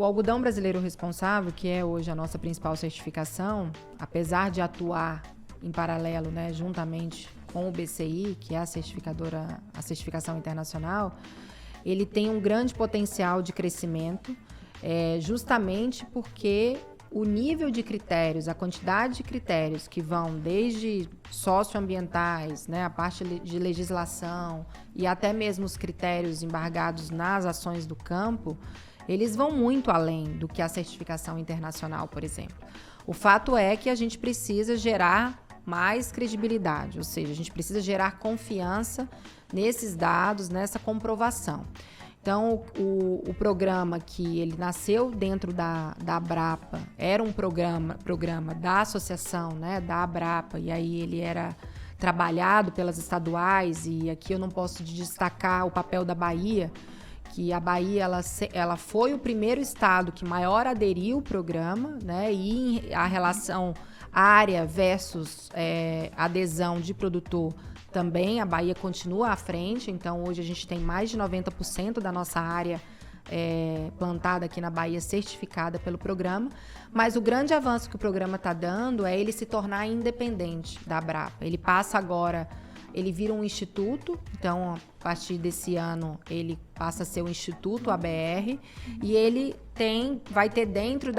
O algodão brasileiro responsável, que é hoje a nossa principal certificação, apesar de atuar em paralelo, né, juntamente com o BCI, que é a certificação internacional, ele tem um grande potencial de crescimento, justamente porque o nível de critérios, a quantidade de critérios que vão desde socioambientais, né, a parte de legislação e até mesmo os critérios embargados nas ações do campo, eles vão muito além do que a certificação internacional, por exemplo. O fato é que a gente precisa gerar mais credibilidade, ou seja, a gente precisa gerar confiança nesses dados, nessa comprovação. Então, o programa que ele nasceu dentro da Abrapa era um programa da associação, né, da Abrapa, e aí ele era trabalhado pelas estaduais, e aqui eu não posso destacar o papel da Bahia, que a Bahia ela foi o primeiro estado que maior aderiu ao programa, né, e a relação área versus adesão de produtor também, a Bahia continua à frente, então hoje a gente tem mais de 90% da nossa área plantada aqui na Bahia certificada pelo programa, mas o grande avanço que o programa está dando é ele se tornar independente da Abrapa. Ele passa agora, ele vira um instituto, então a partir desse ano ele passa a ser o Instituto ABR, e ele vai ter dentro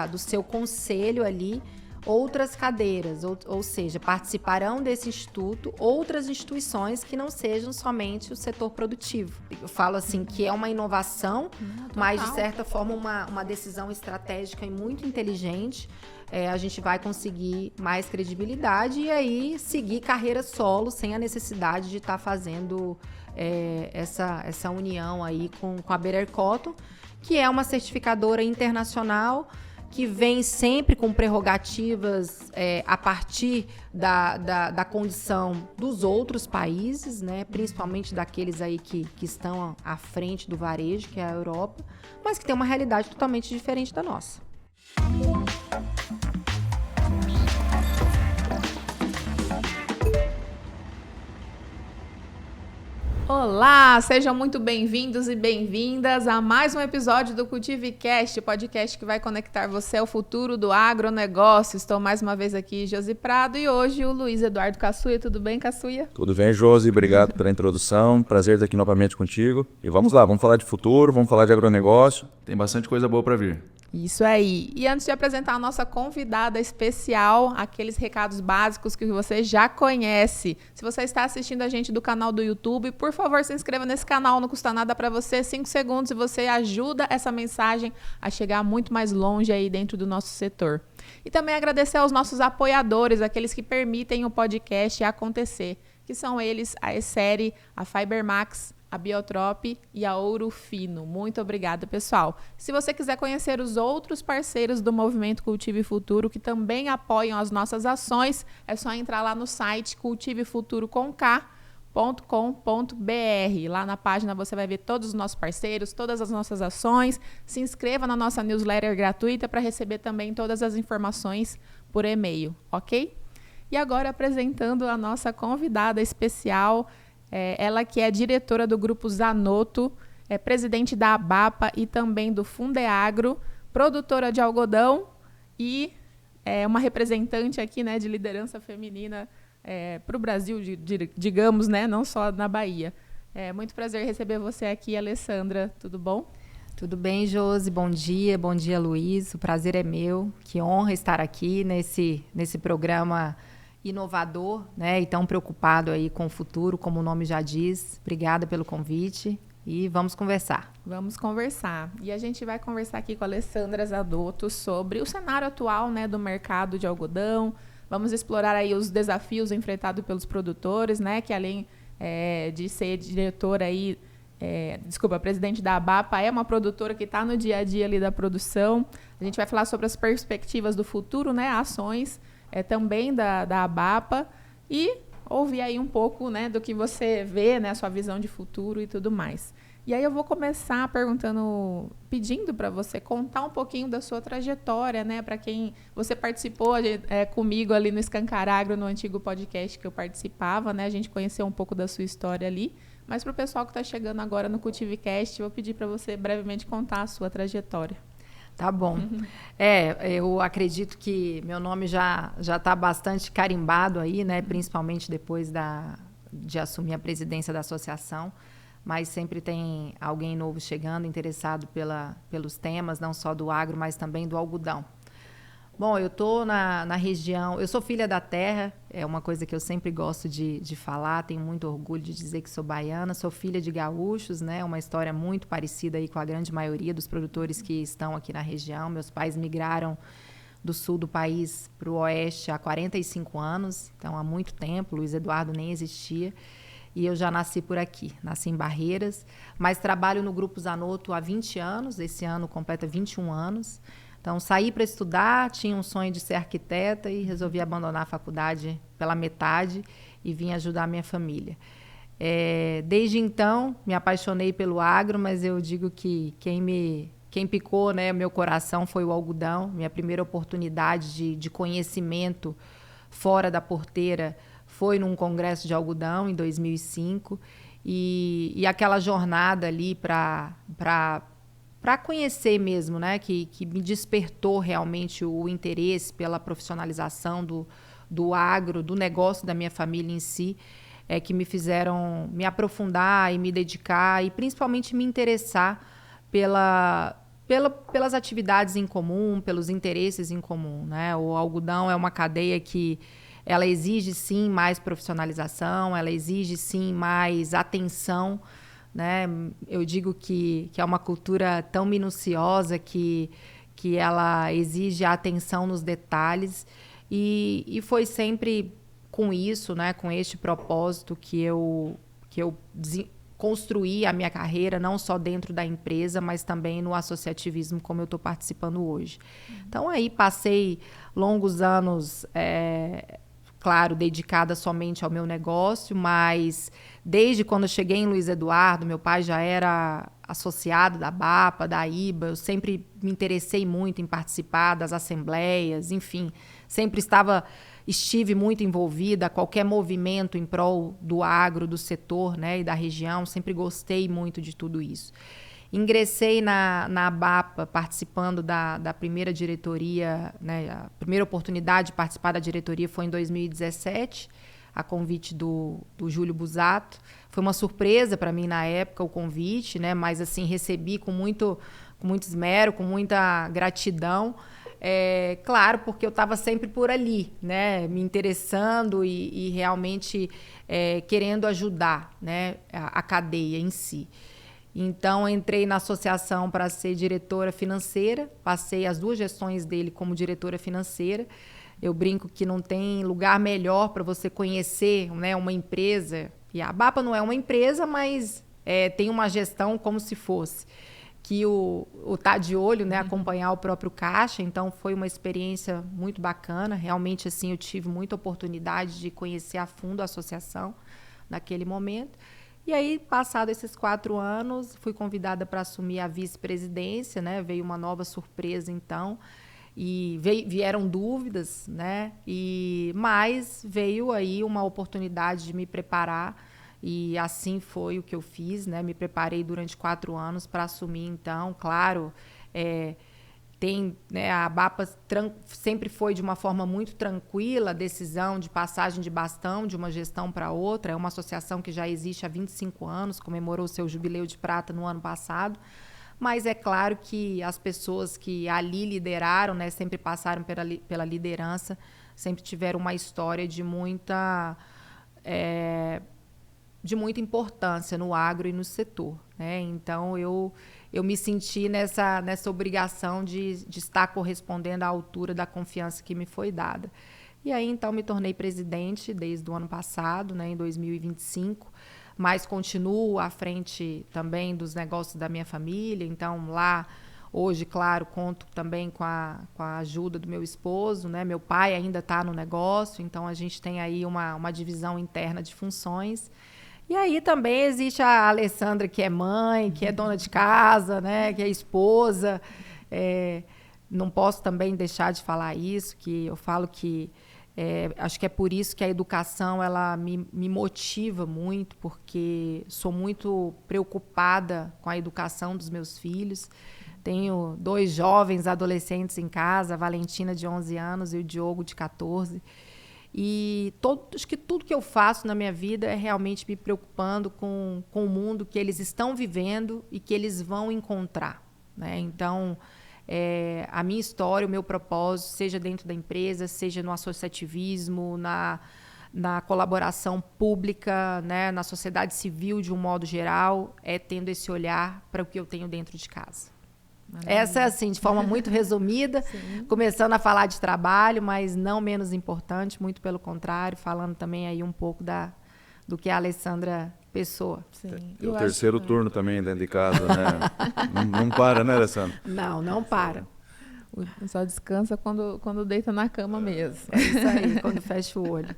do seu conselho ali outras cadeiras, ou seja, participarão desse instituto outras instituições que não sejam somente o setor produtivo. Eu falo assim que é uma inovação, mas de certa forma uma decisão estratégica e muito inteligente. A gente vai conseguir mais credibilidade e aí seguir carreira solo sem a necessidade de estar fazendo essa união aí com a Better Cotton, que é uma certificadora internacional que vem sempre com prerrogativas a partir da condição dos outros países, né? Principalmente daqueles aí que estão à frente do varejo, que é a Europa, mas que tem uma realidade totalmente diferente da nossa. Olá, sejam muito bem-vindos e bem-vindas a mais um episódio do CultiveCast, podcast que vai conectar você ao futuro do agronegócio. Estou mais uma vez aqui, Josi Prado, e hoje o Luiz Eduardo Caçuia. Tudo bem, Caçuia? Tudo bem, Josi. Obrigado pela introdução. Prazer estar aqui novamente contigo. E vamos lá, vamos falar de futuro, vamos falar de agronegócio. Tem bastante coisa boa para vir. Isso aí. E antes de apresentar a nossa convidada especial, aqueles recados básicos que você já conhece. Se você está assistindo a gente do canal do YouTube, por favor, se inscreva nesse canal, não custa nada para você, 5 segundos, e você ajuda essa mensagem a chegar muito mais longe aí dentro do nosso setor. E também agradecer aos nossos apoiadores, aqueles que permitem o podcast acontecer, que são eles, a Essere, a Fibermax, a Biotrop e a Ouro Fino. Muito obrigada, pessoal. Se você quiser conhecer os outros parceiros do Movimento Cultive Futuro, que também apoiam as nossas ações, é só entrar lá no site cultivefuturoconk.com.br. Lá na página você vai ver todos os nossos parceiros, todas as nossas ações. Se inscreva na nossa newsletter gratuita para receber também todas as informações por e-mail, ok? E agora apresentando a nossa convidada especial, ela que é diretora do Grupo Zanotto, é presidente da ABAPA e também do Fundeagro, produtora de algodão e uma representante aqui, né, de liderança feminina para o Brasil, digamos, né, não só na Bahia. Muito prazer receber você aqui, Alessandra. Tudo bom? Tudo bem, Josi? Bom dia, Luiz. O prazer é meu. Que honra estar aqui nesse programa inovador, né, e tão preocupado aí com o futuro, como o nome já diz. Obrigada pelo convite e vamos conversar. Vamos conversar. E a gente vai conversar aqui com a Alessandra Zanotto sobre o cenário atual, né, do mercado de algodão. Vamos explorar aí os desafios enfrentados pelos produtores, né, que além de ser diretora aí, presidente da ABAPA, é uma produtora que está no dia a dia ali da produção. A gente vai falar sobre as perspectivas do futuro, né, ações também da ABAPA, e ouvir aí um pouco, né, do que você vê, né, a sua visão de futuro e tudo mais. E aí eu vou começar pedindo para você contar um pouquinho da sua trajetória, né, para quem você participou comigo ali no Escancaragro, no antigo podcast que eu participava, né, a gente conheceu um pouco da sua história ali, mas para o pessoal que está chegando agora no CultiveCast, eu vou pedir para você brevemente contar a sua trajetória. Tá bom. Eu acredito que meu nome já está bastante carimbado aí, né? Principalmente depois de assumir a presidência da associação. Mas sempre tem alguém novo chegando, interessado pelos temas, não só do agro, mas também do algodão. Bom, eu estou na região, eu sou filha da terra, é uma coisa que eu sempre gosto de falar, tenho muito orgulho de dizer que sou baiana, sou filha de gaúchos, né? Uma história muito parecida aí com a grande maioria dos produtores que estão aqui na região. Meus pais migraram do sul do país para o oeste há 45 anos, então há muito tempo, Luiz Eduardo nem existia. E eu já nasci por aqui, nasci em Barreiras, mas trabalho no Grupo Zanotto há 20 anos, esse ano completa 21 anos. Então, saí para estudar, tinha um sonho de ser arquiteta e resolvi abandonar a faculdade pela metade e vim ajudar a minha família. Desde então, me apaixonei pelo agro, mas eu digo que quem picou, né, meu coração foi o algodão. Minha primeira oportunidade de conhecimento fora da porteira foi num congresso de algodão, em 2005. E aquela jornada ali para conhecer mesmo, né, que me despertou realmente o interesse pela profissionalização do agro, do negócio da minha família em si, que me fizeram me aprofundar e me dedicar e principalmente me interessar pelas atividades em comum, pelos interesses em comum, né? O algodão é uma cadeia que ela exige sim mais profissionalização, ela exige sim mais atenção, né? Eu digo que é uma cultura tão minuciosa que ela exige a atenção nos detalhes e foi sempre com isso, né, com este propósito que eu construí a minha carreira, não só dentro da empresa, mas também no associativismo, como eu estou participando hoje. Então, aí passei longos anos, claro, dedicada somente ao meu negócio, mas desde quando eu cheguei em Luiz Eduardo, meu pai já era associado da BAPA, da IBA, eu sempre me interessei muito em participar das assembleias, enfim, sempre estive muito envolvida, qualquer movimento em prol do agro, do setor, né, e da região, sempre gostei muito de tudo isso. Ingressei na BAPA participando da primeira diretoria, né, a primeira oportunidade de participar da diretoria foi em 2017, a convite do Júlio Busato. Foi uma surpresa para mim na época o convite, né, mas assim, recebi com muito esmero, com muita gratidão. Claro, porque eu estava sempre por ali, né, me interessando e realmente querendo ajudar, né, a cadeia em si. Então, entrei na associação para ser diretora financeira, passei as 2 gestões dele como diretora financeira. Eu brinco que não tem lugar melhor para você conhecer, né, uma empresa, e a BAPA não é uma empresa, mas tem uma gestão como se fosse, que o tá de olho, né, acompanhar o próprio caixa. Então foi uma experiência muito bacana, realmente assim eu tive muita oportunidade de conhecer a fundo a associação naquele momento. E aí, passado esses 4 anos, fui convidada para assumir a vice-presidência, né, veio uma nova surpresa então, e vieram dúvidas, né, mas veio aí uma oportunidade de me preparar. E assim foi o que eu fiz, né? Me preparei durante 4 anos para assumir, então, claro, né, a BAPA sempre foi de uma forma muito tranquila a decisão de passagem de bastão de uma gestão para outra. É uma associação que já existe há 25 anos, comemorou seu jubileu de prata no ano passado, mas é claro que as pessoas que ali lideraram, né, sempre passaram pela liderança, sempre tiveram uma história de muita importância no agro e no setor, né? Então, eu me senti nessa obrigação de estar correspondendo à altura da confiança que me foi dada. E aí, então, me tornei presidente desde o ano passado, né, em 2025, mas continuo à frente também dos negócios da minha família. Então, lá, hoje, claro, conto também com a ajuda do meu esposo, né? Meu pai ainda está no negócio, então a gente tem aí uma divisão interna de funções. E aí também existe a Alessandra, que é mãe, que é dona de casa, né, que é esposa. Não posso também deixar de falar isso, que eu falo que acho que é por isso que a educação ela me motiva muito, porque sou muito preocupada com a educação dos meus filhos. Tenho 2 jovens adolescentes em casa, a Valentina, de 11 anos, e o Diogo, de 14. E acho que tudo que eu faço na minha vida é realmente me preocupando com o mundo que eles estão vivendo e que eles vão encontrar, né? Então, a minha história, o meu propósito, seja dentro da empresa, seja no associativismo, na colaboração pública, né, na sociedade civil de um modo geral, é tendo esse olhar para o que eu tenho dentro de casa. Maravilha. Essa é assim, de forma muito resumida, começando a falar de trabalho, mas não menos importante, muito pelo contrário, falando também aí um pouco do que a Alessandra Pessoa. Sim. E o terceiro turno também dentro de casa, né? não para, né, Alessandra? Não para. Só descansa quando deita na cama mesmo. É isso aí, quando fecha o olho.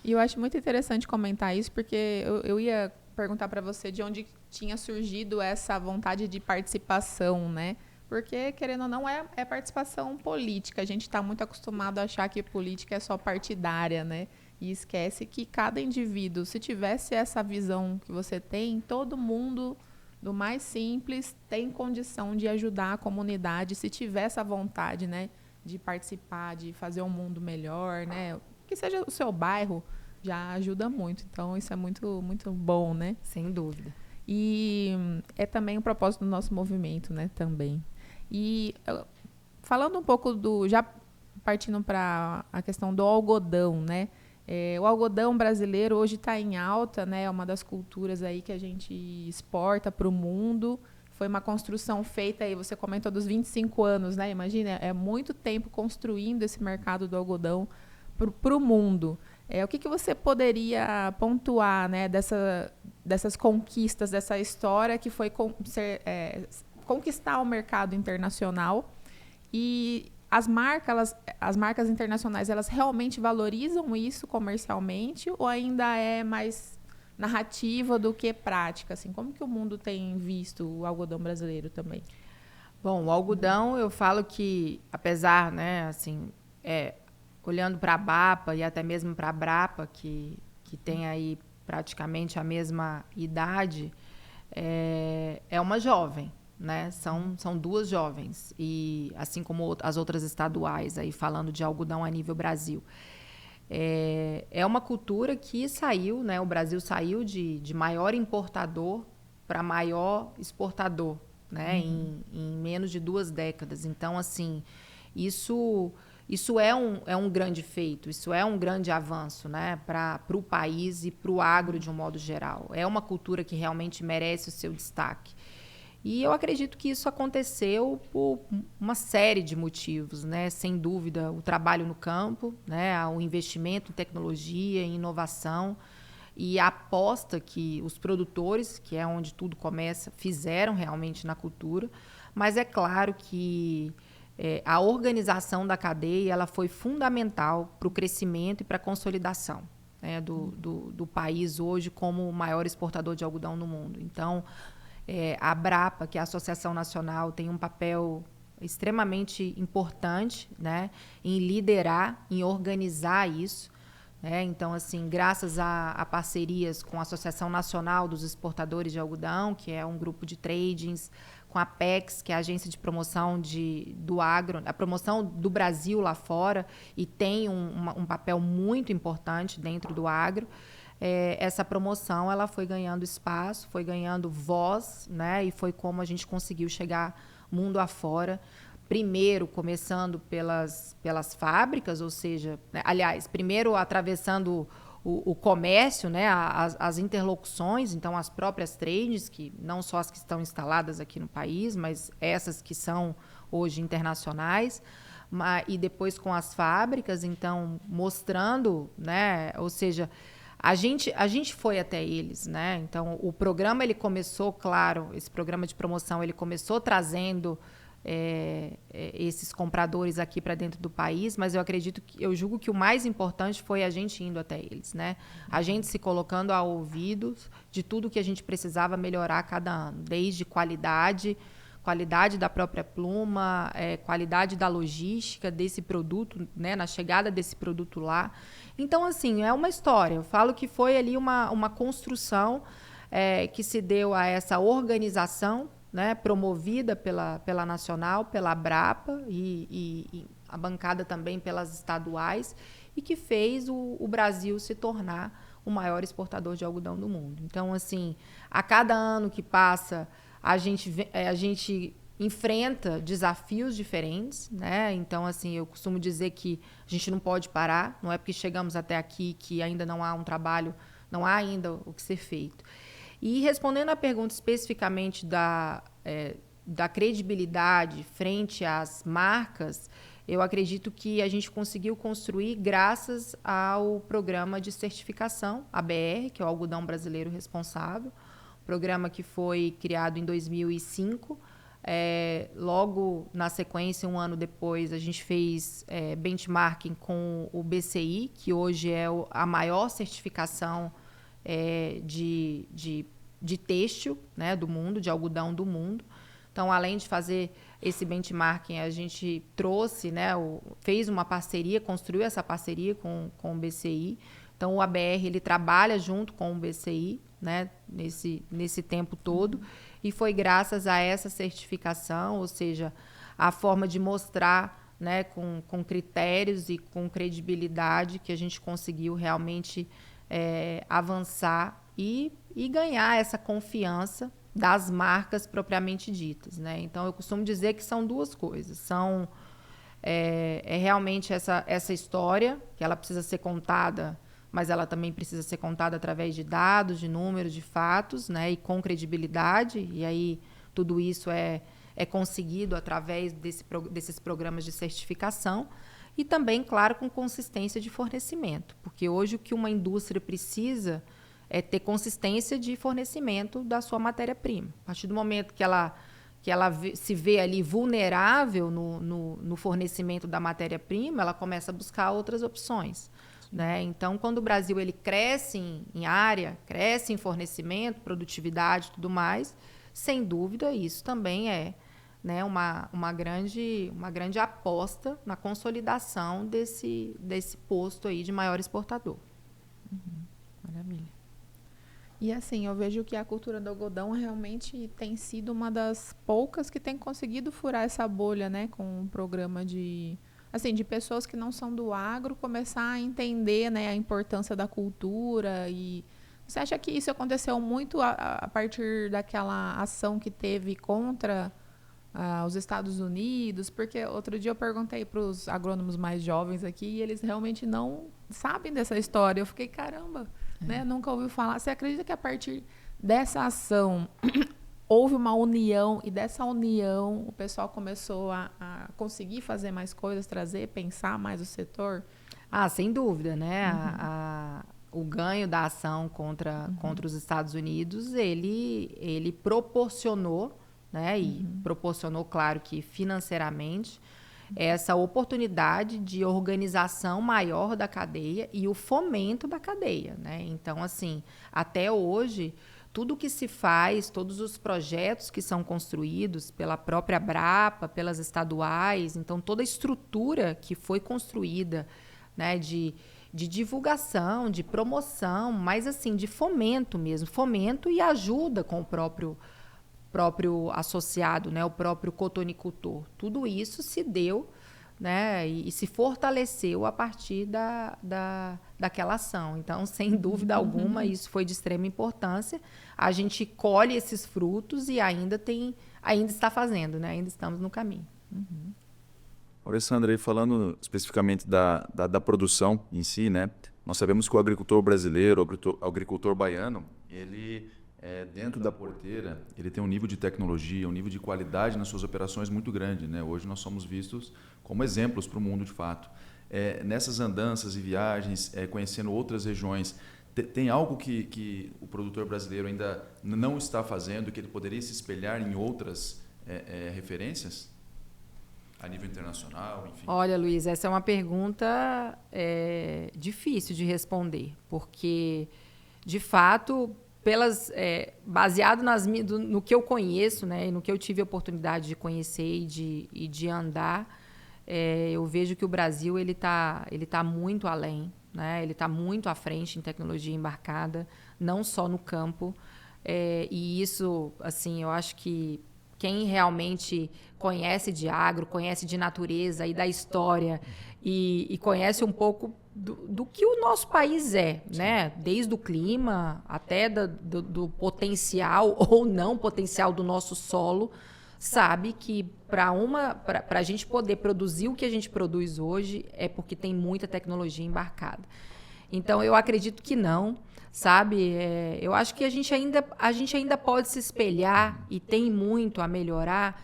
E eu acho muito interessante comentar isso, porque eu ia perguntar para você de onde tinha surgido essa vontade de participação, né? Porque, querendo ou não, é participação política. A gente está muito acostumado a achar que política é só partidária, né? E esquece que cada indivíduo, se tivesse essa visão que você tem, todo mundo, do mais simples, tem condição de ajudar a comunidade, se tiver essa vontade, né? De participar, de fazer um mundo melhor, né? Que seja o seu bairro, já ajuda muito. Então, isso é muito, muito bom, né? Sem dúvida. E é também o propósito do nosso movimento, né? Também. E falando um pouco já partindo para a questão do algodão, né? O algodão brasileiro hoje está em alta, né? É uma das culturas aí que a gente exporta para o mundo. Foi uma construção feita aí, você comentou dos 25 anos, né? Imagina, é muito tempo construindo esse mercado do algodão para o mundo. O que você poderia pontuar, né, dessas conquistas, dessa história que foi conquistar o mercado internacional? E as marcas internacionais, elas realmente valorizam isso comercialmente ou ainda é mais narrativa do que prática? Assim, como que o mundo tem visto o algodão brasileiro também? Bom, o algodão, eu falo que, apesar, né, assim, olhando para a BAPA e até mesmo para a Brapa, que tem aí praticamente a mesma idade, é uma jovem, né? São 2 jovens, e assim como as outras estaduais, aí falando de algodão a nível Brasil. É uma cultura que saiu, né? O Brasil saiu de maior importador para maior exportador, né? Em menos de 2 décadas. Então, assim, isso é um grande feito, isso é um grande avanço, né, para o país e para o agro de um modo geral. É uma cultura que realmente merece o seu destaque. E eu acredito que isso aconteceu por uma série de motivos, né? Sem dúvida, o trabalho no campo, né? O investimento em tecnologia, em inovação e a aposta que os produtores, que é onde tudo começa, fizeram realmente na cultura. Mas é claro que a organização da cadeia ela foi fundamental para o crescimento e para a consolidação, né, do país hoje como o maior exportador de algodão no mundo. Então, a Brapa, que é a Associação Nacional, tem um papel extremamente importante, né, em liderar, em organizar isso. Então, assim, graças a parcerias com a Associação Nacional dos Exportadores de Algodão, que é um grupo de tradings, com a Apex, que é a agência de promoção do agro, a promoção do Brasil lá fora, e tem um papel muito importante dentro do agro. Essa promoção ela foi ganhando espaço, foi ganhando voz, né? E foi como a gente conseguiu chegar mundo afora. Primeiro, começando pelas fábricas, ou seja, né? Aliás, primeiro atravessando o comércio, né? As interlocuções, então as próprias trades, que não só as que estão instaladas aqui no país, mas essas que são hoje internacionais, e depois com as fábricas, então mostrando, né? Ou seja, a gente foi até eles, né? Então o programa ele começou, claro, esse programa de promoção ele começou trazendo esses compradores aqui para dentro do país, mas eu julgo que o mais importante foi a gente indo até eles, né? A gente se colocando a ouvidos de tudo que a gente precisava melhorar cada ano, desde qualidade da própria pluma, qualidade da logística desse produto, né, na chegada desse produto lá. Então, assim, é uma história. Eu falo que foi ali uma construção que se deu a essa organização, né, promovida pela Nacional, pela Abrapa e a bancada também pelas estaduais, e que fez o Brasil se tornar o maior exportador de algodão do mundo. Então, assim, a cada ano que passa, a gente enfrenta desafios diferentes, né? Então, assim, eu costumo dizer que a gente não pode parar, não é porque chegamos até aqui que ainda não há um trabalho, não há ainda o que ser feito. E respondendo à pergunta especificamente da credibilidade frente às marcas, eu acredito que a gente conseguiu construir graças ao programa de certificação, ABR, que é o Algodão Brasileiro Responsável, programa que foi criado em 2005. Logo na sequência, um ano depois, a gente fez benchmarking com o BCI, que hoje é a maior certificação de têxtil, né, do mundo, de algodão do mundo. Então, além de fazer esse benchmarking, a gente trouxe, né, fez uma parceria, construiu essa parceria com o BCI. Então, o ABR ele trabalha junto com o BCI, né, nesse tempo todo, e foi graças a essa certificação, ou seja, a forma de mostrar, né, com critérios e com credibilidade, que a gente conseguiu realmente avançar e ganhar essa confiança das marcas propriamente ditas, né? Então, eu costumo dizer que são duas coisas. Realmente essa história, que ela precisa ser contada, mas ela também precisa ser contada através de dados, de números, de fatos, né? E com credibilidade. E aí, tudo isso é conseguido através desses programas de certificação. E também, claro, com consistência de fornecimento. Porque hoje o que uma indústria precisa é ter consistência de fornecimento da sua matéria-prima. A partir do momento que ela se vê ali vulnerável no fornecimento da matéria-prima, ela começa a buscar outras opções, né? Então, quando o Brasil ele cresce em área, cresce em fornecimento, produtividade e tudo mais, sem dúvida, isso também é, né, uma grande aposta na consolidação desse posto aí de maior exportador. Maravilha. E assim, eu vejo que a cultura do algodão realmente tem sido uma das poucas que tem conseguido furar essa bolha, né, com um programa de pessoas que não são do agro começar a entender, né, a importância da cultura. E você acha que isso aconteceu muito a partir daquela ação que teve contra os Estados Unidos? Porque outro dia eu perguntei para os agrônomos mais jovens aqui e eles realmente não sabem dessa história. Eu fiquei, caramba, né? Nunca ouvi falar. Você acredita que a partir dessa ação houve uma união e dessa união o pessoal começou a conseguir fazer mais coisas, pensar mais o setor? Sem dúvida, né? O ganho da ação contra os Estados Unidos, ele proporcionou, né? E proporcionou, claro que financeiramente, essa oportunidade de organização maior da cadeia e o fomento da cadeia, né? Então, assim, até hoje, tudo que se faz, todos os projetos que são construídos pela própria Abrapa, pelas estaduais, então toda a estrutura que foi construída, né, de divulgação, de promoção, mas assim, de fomento mesmo, fomento e ajuda com o próprio associado, né, o próprio cotonicultor. Tudo isso se deu, né, e se fortaleceu a partir daquela ação. Então, sem dúvida alguma, isso foi de extrema importância. A gente colhe esses frutos e ainda está fazendo, né, ainda estamos no caminho. Alessandra, aí falando especificamente da produção em si, né, nós sabemos que o agricultor brasileiro, o agricultor baiano, ele dentro da porteira, ele tem um nível de tecnologia, um nível de qualidade nas suas operações muito grande, né? Hoje nós somos vistos como exemplos para o mundo de fato. Nessas andanças e viagens, conhecendo outras regiões, tem algo que o produtor brasileiro ainda não está fazendo, que ele poderia se espelhar em outras referências? A nível internacional, enfim. Olha, Luiz, essa é uma pergunta difícil de responder, porque, de fato, baseado no que eu conheço, né, e no que eu tive a oportunidade de conhecer e de andar, eu vejo que o Brasil ele tá muito além, né? Ele está muito à frente em tecnologia embarcada, não só no campo. E isso, assim, eu acho que quem realmente conhece de agro, conhece de natureza e da história e conhece um pouco do que o nosso país é, né? Desde o clima até do potencial ou não potencial do nosso solo, sabe que para a gente poder produzir o que a gente produz hoje é porque tem muita tecnologia embarcada. Então, eu acredito que não, sabe? Eu acho que a gente ainda pode se espelhar e tem muito a melhorar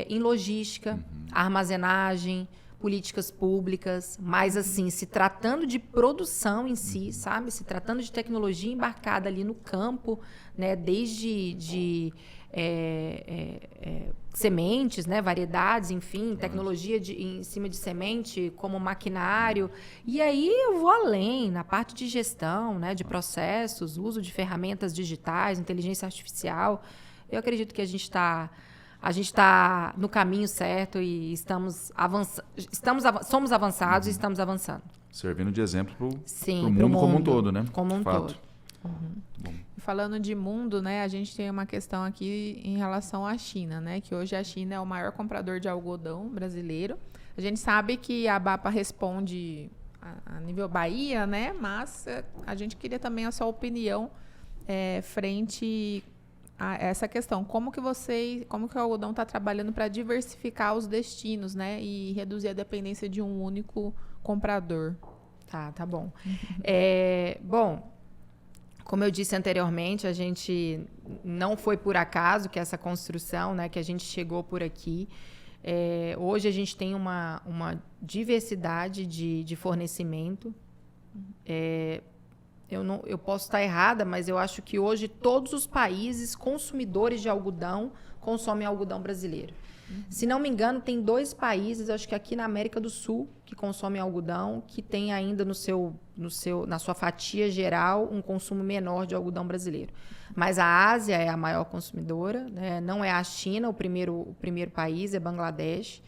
em logística, armazenagem, políticas públicas, mas assim, se tratando de produção em si, sabe? Se tratando de tecnologia embarcada ali no campo, né? Desde sementes, né? Variedades, enfim, tecnologia em cima de semente, como maquinário. E aí eu vou além, na parte de gestão, né? De processos, uso de ferramentas digitais, inteligência artificial. Eu acredito que a gente está no caminho certo e somos avançados e estamos avançando. Servindo de exemplo para Sim, o mundo como um todo, né? Como um todo. Bom. Falando de mundo, né, a gente tem uma questão aqui em relação à China, né, que hoje a China é o maior comprador de algodão brasileiro. A gente sabe que a ABAPA responde a nível Bahia, né, mas a gente queria também a sua opinião frente a essa questão. Como que o algodão está trabalhando para diversificar os destinos, né, e reduzir a dependência de um único comprador? Tá bom. Bom, como eu disse anteriormente, a gente não foi por acaso que essa construção, né, que a gente chegou por aqui. Hoje a gente tem uma diversidade de fornecimento. Eu posso estar errada, mas eu acho que hoje todos os países consumidores de algodão consomem algodão brasileiro. Se não me engano, tem 2 países, acho que aqui na América do Sul, que consomem algodão, que tem ainda na sua fatia geral um consumo menor de algodão brasileiro. Mas a Ásia é a maior consumidora, né? Não é a China, o primeiro país, é Bangladesh.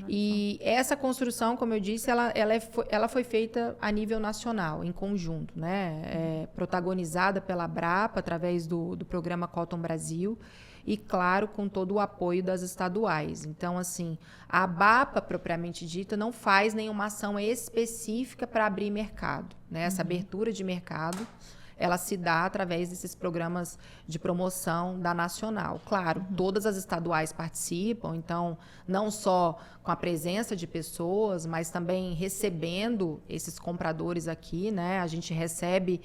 E essa construção, como eu disse, ela foi feita a nível nacional, em conjunto, né? Protagonizada pela Abrapa, através do programa Cotton Brasil, e, claro, com todo o apoio das estaduais. Então, assim, a ABAPA, propriamente dita, não faz nenhuma ação específica para abrir mercado, né? Essa abertura de mercado, ela se dá através desses programas de promoção da nacional. Claro, todas as estaduais participam, então, não só com a presença de pessoas, mas também recebendo esses compradores aqui, né? A gente recebe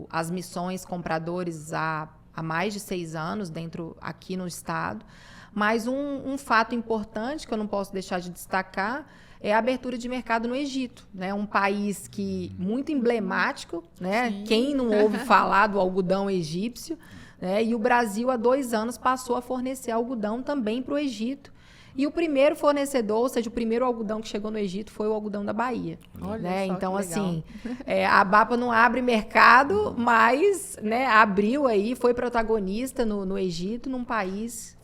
as missões compradores há mais de 6 anos aqui no estado. Mas um fato importante que eu não posso deixar de destacar é a abertura de mercado no Egito, né? Um país muito emblemático, né? Sim. Quem não ouve falar do algodão egípcio, né? E o Brasil, há 2 anos, passou a fornecer algodão também para o Egito. E o primeiro fornecedor, ou seja, o primeiro algodão que chegou no Egito foi o algodão da Bahia. Olha né? só, Então, que assim, a ABAPA não abre mercado, mas, né, abriu aí, foi protagonista no Egito, num país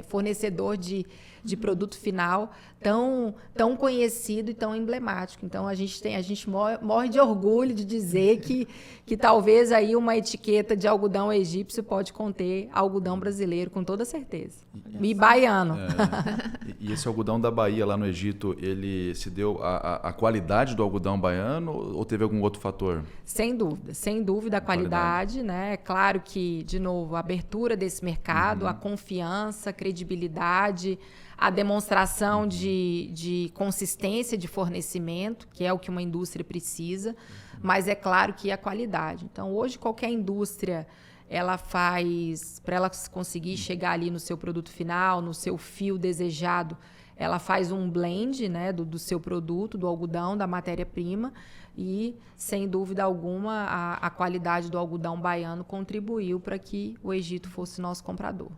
fornecedor de produto final tão conhecido e tão emblemático. Então, a gente morre de orgulho de dizer que talvez aí uma etiqueta de algodão egípcio pode conter algodão brasileiro, com toda certeza. E baiano. E esse algodão da Bahia, lá no Egito, ele se deu a qualidade do algodão baiano ou teve algum outro fator? Sem dúvida a qualidade, né? É claro que, de novo, a abertura desse mercado, a confiança, a credibilidade, a demonstração de consistência de fornecimento, que é o que uma indústria precisa, mas é claro que a qualidade. Então, hoje, qualquer indústria, ela faz, para ela conseguir chegar ali no seu produto final, no seu fio desejado, ela faz um blend, né, do seu produto, do algodão, da matéria-prima, e, sem dúvida alguma, a qualidade do algodão baiano contribuiu para que o Egito fosse nosso comprador.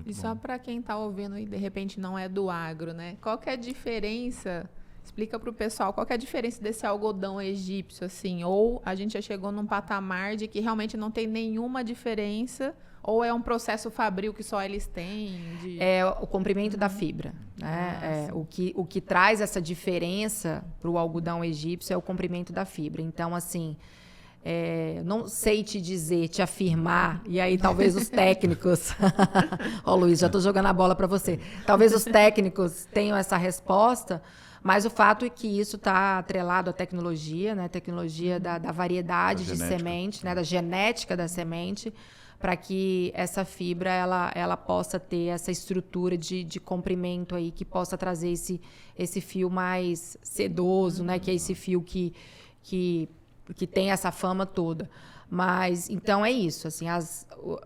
E só para quem está ouvindo e de repente não é do agro, né? Qual que é a diferença? Explica para o pessoal qual que é a diferença desse algodão egípcio, assim? Ou a gente já chegou num patamar de que realmente não tem nenhuma diferença, ou é um processo fabril que só eles têm? É o comprimento da fibra, né? O que traz essa diferença para o algodão egípcio é o comprimento da fibra. Então, assim, não sei te dizer, te afirmar, e aí talvez os técnicos... Ó, Luiz, já estou jogando a bola para você. Talvez os técnicos tenham essa resposta, mas o fato é que isso está atrelado à tecnologia, né? Tecnologia da variedade de semente, né? Da genética da semente, para que essa fibra ela possa ter essa estrutura de comprimento aí, que possa trazer esse fio mais sedoso, né? Que é esse fio que tem essa fama toda. Mas, então, é isso. Assim,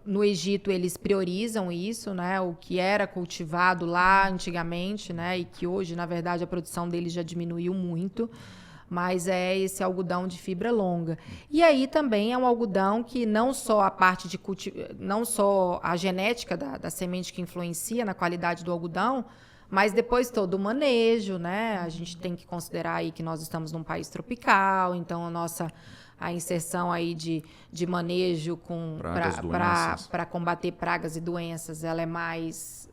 no Egito, eles priorizam isso, né? O que era cultivado lá antigamente, né? E que hoje, na verdade, a produção deles já diminuiu muito. Mas é esse algodão de fibra longa. E aí também é um algodão que não só a parte de não só a genética da semente que influencia na qualidade do algodão, mas depois todo o manejo, né? A gente tem que considerar aí que nós estamos num país tropical, então a inserção aí de manejo para combater pragas e doenças, ela é mais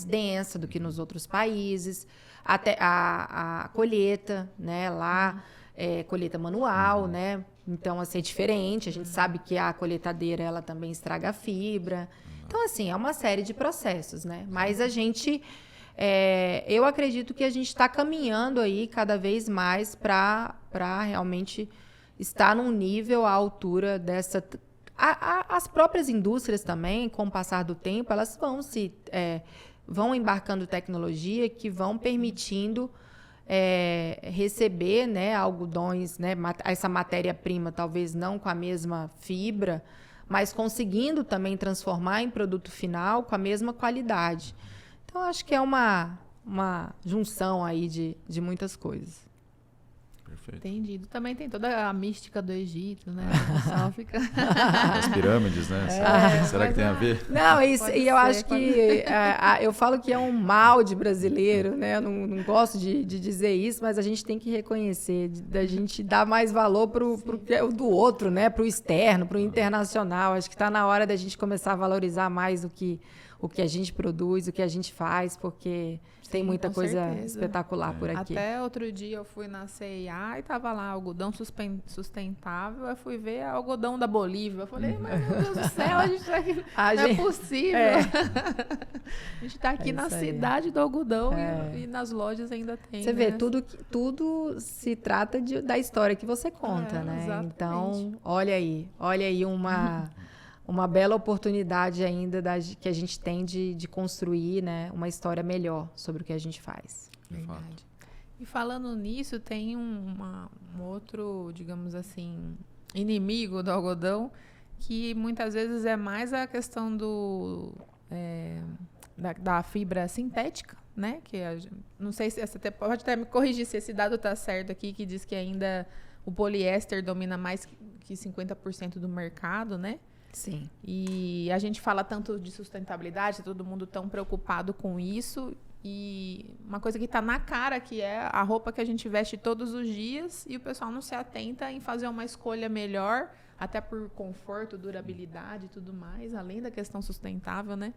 densa do que nos outros países. Até a colheita, né? Lá é colheita manual, né? Então, assim, é diferente. A gente sabe que a colheitadeira, ela também estraga a fibra. Então, assim, é uma série de processos, né? Mas a gente... eu acredito que a gente está caminhando aí cada vez mais para realmente estar num nível à altura dessa... As próprias indústrias também, com o passar do tempo, elas vão embarcando tecnologia que vão permitindo receber, né, algodões, né, essa matéria-prima, talvez não com a mesma fibra, mas conseguindo também transformar em produto final com a mesma qualidade. Então, acho que é uma junção aí de muitas coisas. Perfeito. Entendido. Também tem toda a mística do Egito, né? Fica... As pirâmides, né? Será que tem a ver? Não, eu acho que... eu falo que é um mal de brasileiro, né? Eu não gosto de dizer isso, mas a gente tem que reconhecer, da gente dar mais valor pro do outro, né? Pro externo, pro internacional. Acho que está na hora da gente começar a valorizar mais o que a gente produz, o que a gente faz, porque tem muita coisa espetacular por aqui. Até outro dia eu fui na C&A e tava lá algodão sustentável, eu fui ver algodão da Bolívia. Eu falei, mas meu Deus do céu, a gente tá aqui, é possível. A gente tá aqui na cidade do algodão e nas lojas ainda tem. Você vê, tudo se trata da história que você conta, né? Exatamente. Então, olha aí uma bela oportunidade ainda que a gente tem de construir, né, uma história melhor sobre o que a gente faz. Verdade. E falando nisso, tem um outro, digamos assim, inimigo do algodão, que muitas vezes é mais a questão da fibra sintética, né? Que não sei se você pode até me corrigir se esse dado está certo aqui, que diz que ainda o poliéster domina mais que 50% do mercado, né? Sim. E a gente fala tanto de sustentabilidade, todo mundo tão preocupado com isso. E uma coisa que está na cara, que é a roupa que a gente veste todos os dias, e o pessoal não se atenta em fazer uma escolha melhor, até por conforto, durabilidade e tudo mais, além da questão sustentável, né?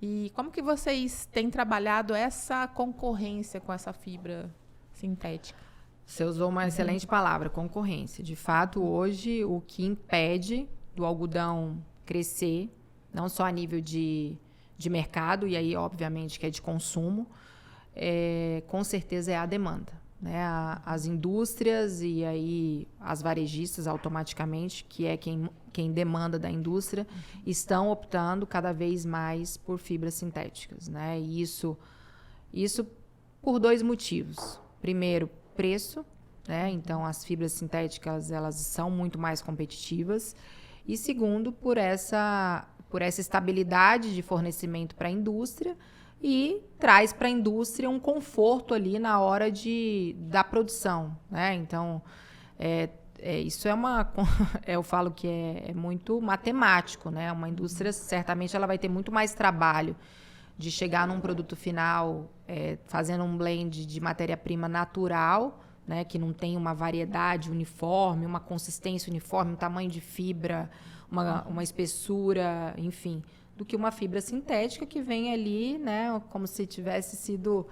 E como que vocês têm trabalhado essa concorrência com essa fibra sintética? Você usou uma excelente palavra, concorrência. De fato, hoje, o que impede do algodão crescer, não só a nível de mercado, e aí, obviamente, que é de consumo, com certeza é a demanda, né? As indústrias e aí as varejistas, automaticamente, que é quem demanda da indústria, estão optando cada vez mais por fibras sintéticas, né? E isso por dois motivos. Primeiro, preço, né? Então, as fibras sintéticas, elas são muito mais competitivas. E segundo, por essa estabilidade de fornecimento para a indústria, e traz para a indústria um conforto ali na hora da produção, né? Então, isso eu falo que é muito matemático, né? Uma indústria, certamente, ela vai ter muito mais trabalho de chegar num produto final fazendo um blend de matéria-prima natural, né, que não tem uma variedade uniforme, uma consistência uniforme, um tamanho de fibra, uma espessura, enfim, do que uma fibra sintética que vem ali, né, como se tivesse sido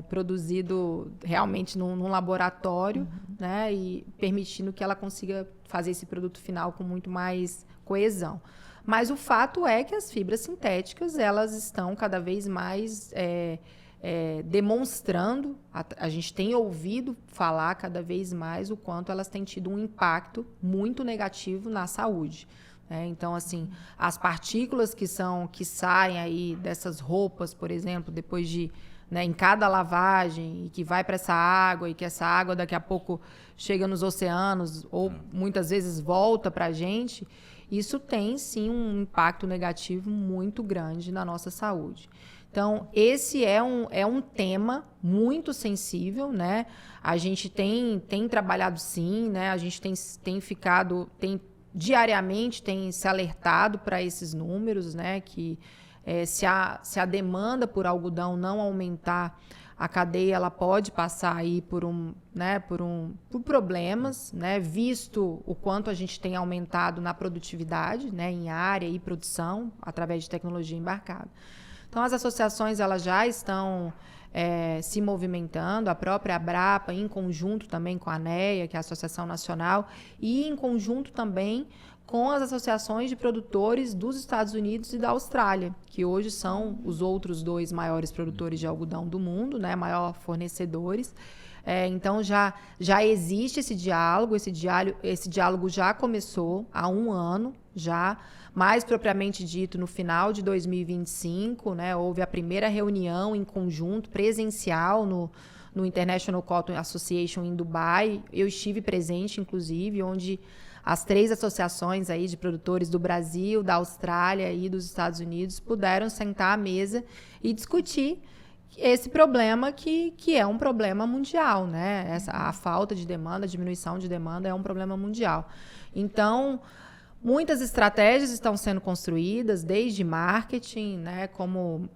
produzido realmente num laboratório, né, e permitindo que ela consiga fazer esse produto final com muito mais coesão. Mas o fato é que as fibras sintéticas, elas estão cada vez mais demonstrando, a gente tem ouvido falar cada vez mais o quanto elas têm tido um impacto muito negativo na saúde. Então, assim, as partículas que saem aí dessas roupas, por exemplo, depois de, né, em cada lavagem, e que vai para essa água, e que essa água daqui a pouco chega nos oceanos, ou muitas vezes volta para a gente, isso tem, sim, um impacto negativo muito grande na nossa saúde. Então, esse é um tema muito sensível, né? A gente tem trabalhado, sim, né? A gente diariamente tem se alertado para esses números, né? Que se a demanda por algodão não aumentar, a cadeia ela pode passar aí por problemas, né? Visto o quanto a gente tem aumentado na produtividade, né? Em área e produção, através de tecnologia embarcada. Então, as associações elas já estão se movimentando, a própria Abrapa, em conjunto também com a ANEA, que é a Associação Nacional, e em conjunto também com as associações de produtores dos Estados Unidos e da Austrália, que hoje são os outros 2 maiores produtores de algodão do mundo, né, maior fornecedores. Então, já existe esse diálogo já começou há 1 ano, já, mais propriamente dito, no final de 2025, né, houve a primeira reunião em conjunto, presencial, no International Cotton Association em Dubai. Eu estive presente, inclusive, onde as 3 associações aí de produtores do Brasil, da Austrália e dos Estados Unidos puderam sentar à mesa e discutir esse problema que é um problema mundial, né? A falta de demanda, a diminuição de demanda é um problema mundial. Então, muitas estratégias estão sendo construídas, desde marketing, né, como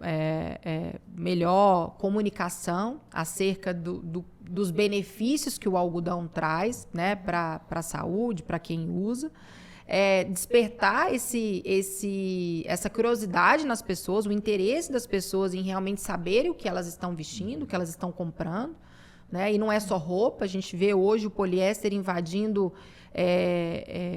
melhor comunicação acerca dos benefícios que o algodão traz, né, para a saúde, para quem usa. Despertar essa curiosidade nas pessoas, o interesse das pessoas em realmente saberem o que elas estão vestindo, o que elas estão comprando, né? E não é só roupa, a gente vê hoje o poliéster invadindo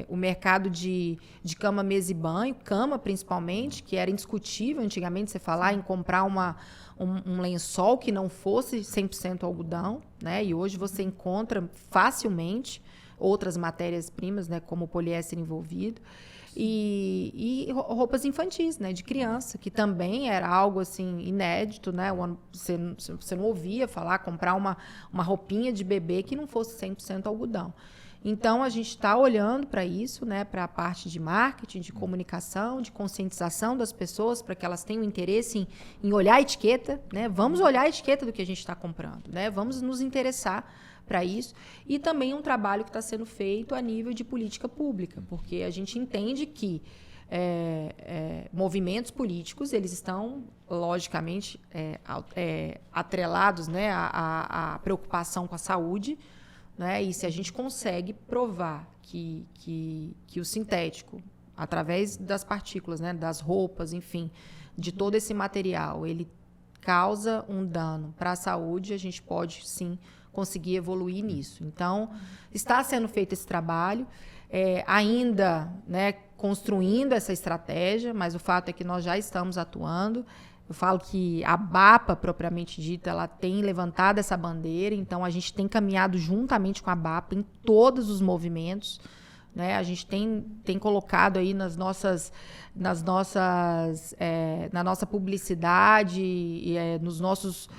o mercado de cama, mesa e banho, cama principalmente, que era indiscutível antigamente você falar em comprar um lençol que não fosse 100% algodão, né? E hoje você encontra facilmente outras matérias-primas, né, como o poliéster envolvido, e roupas infantis, né, de criança, que também era algo assim inédito, né? Você não ouvia falar, comprar uma roupinha de bebê que não fosse 100% algodão. Então, a gente está olhando para isso, né, para a parte de marketing, de comunicação, de conscientização das pessoas, para que elas tenham interesse em olhar a etiqueta, né? Vamos olhar a etiqueta do que a gente está comprando, né? Vamos nos interessar para isso, e também um trabalho que está sendo feito a nível de política pública, porque a gente entende que movimentos políticos eles estão, logicamente, atrelados, né, à preocupação com a saúde, né, e se a gente consegue provar que o sintético, através das partículas, né, das roupas, enfim, de todo esse material, ele causa um dano para a saúde, a gente pode, sim, conseguir evoluir nisso. Então, está sendo feito esse trabalho, ainda, né, construindo essa estratégia, mas o fato é que nós já estamos atuando. Eu falo que a BAPA, propriamente dita, ela tem levantado essa bandeira, então a gente tem caminhado juntamente com a BAPA em todos os movimentos, né? A gente tem colocado aí na nossa publicidade, nos nossos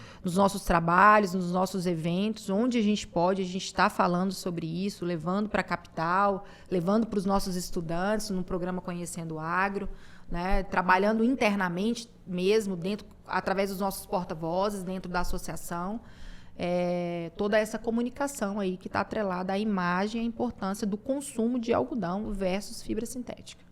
trabalhos, nos nossos eventos, onde a gente pode, a gente está falando sobre isso, levando para a capital, levando para os nossos estudantes no programa Conhecendo o Agro, né? Trabalhando internamente mesmo, através dos nossos porta-vozes, dentro da associação. Toda essa comunicação aí que está atrelada à imagem e à importância do consumo de algodão versus fibra sintética.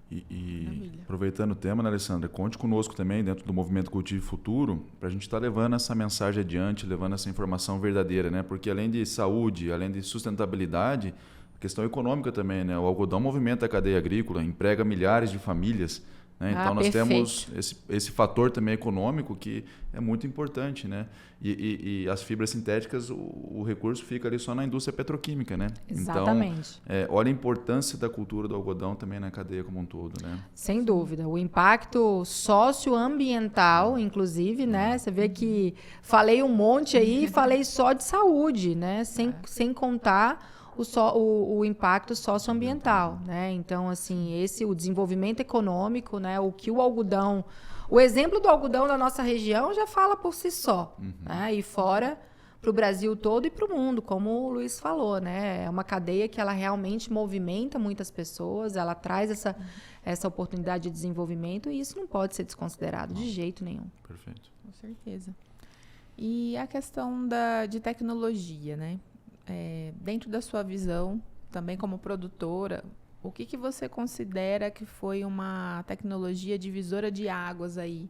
E aproveitando o tema, né, Alessandra, conte conosco também dentro do Movimento Cultivo Futuro para a gente estar levando essa mensagem adiante, levando essa informação verdadeira, né? Porque além de saúde, além de sustentabilidade, a questão econômica também, né? O algodão movimenta a cadeia agrícola, emprega milhares de famílias, né? Então, nós perfeito. temos esse fator também econômico que é muito importante, né? E as fibras sintéticas, o recurso fica ali só na indústria petroquímica, né? Exatamente. Então, olha a importância da cultura do algodão também na cadeia como um todo, né? Sem dúvida. O impacto socioambiental, inclusive, né? Você vê que falei um monte aí, falei só de saúde, né? Sem contar o impacto socioambiental, né? Então, assim, o desenvolvimento econômico, né? O que o algodão... O exemplo do algodão da nossa região já fala por si só, né? E fora para o Brasil todo e para o mundo, como o Luiz falou, né? É uma cadeia que ela realmente movimenta muitas pessoas, ela traz essa oportunidade de desenvolvimento e isso não pode ser desconsiderado de jeito nenhum. Perfeito. Com certeza. E a questão de tecnologia, né? Dentro da sua visão, também como produtora, o que você considera que foi uma tecnologia divisora de águas aí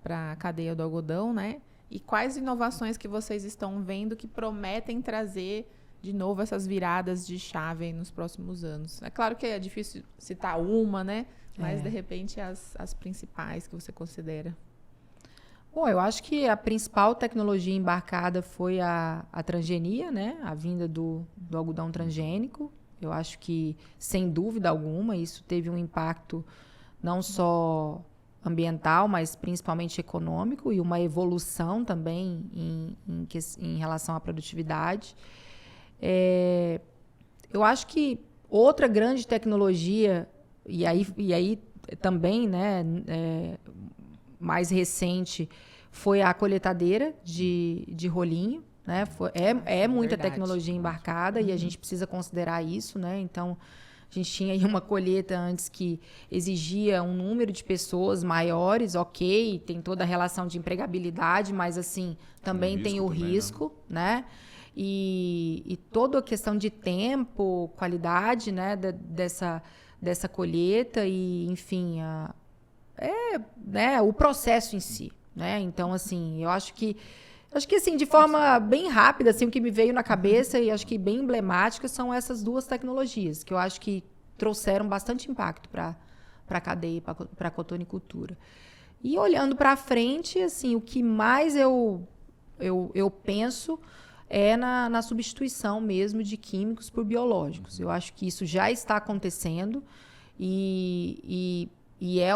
para a cadeia do algodão, né? E quais inovações que vocês estão vendo que prometem trazer de novo essas viradas de chave aí nos próximos anos? É claro que é difícil citar uma, né? Mas, de repente, as principais que você considera. Bom, eu acho que a principal tecnologia embarcada foi a transgenia, né? A vinda do algodão transgênico. Eu acho que, sem dúvida alguma, isso teve um impacto não só ambiental, mas principalmente econômico e uma evolução também em relação à produtividade. Eu acho que outra grande tecnologia, e aí também, né, mais recente, foi a colheitadeira de rolinho. Né? É muita tecnologia embarcada e a gente precisa considerar isso, né? Então, a gente tinha aí uma colheita antes que exigia um número de pessoas maiores, ok, tem toda a relação de empregabilidade, mas assim, também tem o risco, né? E toda a questão de tempo, qualidade, né, dessa colheita e, enfim, né, o processo em si, né? Então, assim, eu acho que assim, de forma bem rápida, assim, o que me veio na cabeça e acho que bem emblemática são essas duas tecnologias, que eu acho que trouxeram bastante impacto para a cadeia e para a cotonicultura. E olhando para frente, assim, o que mais eu penso é na substituição mesmo de químicos por biológicos. Eu acho que isso já está acontecendo e é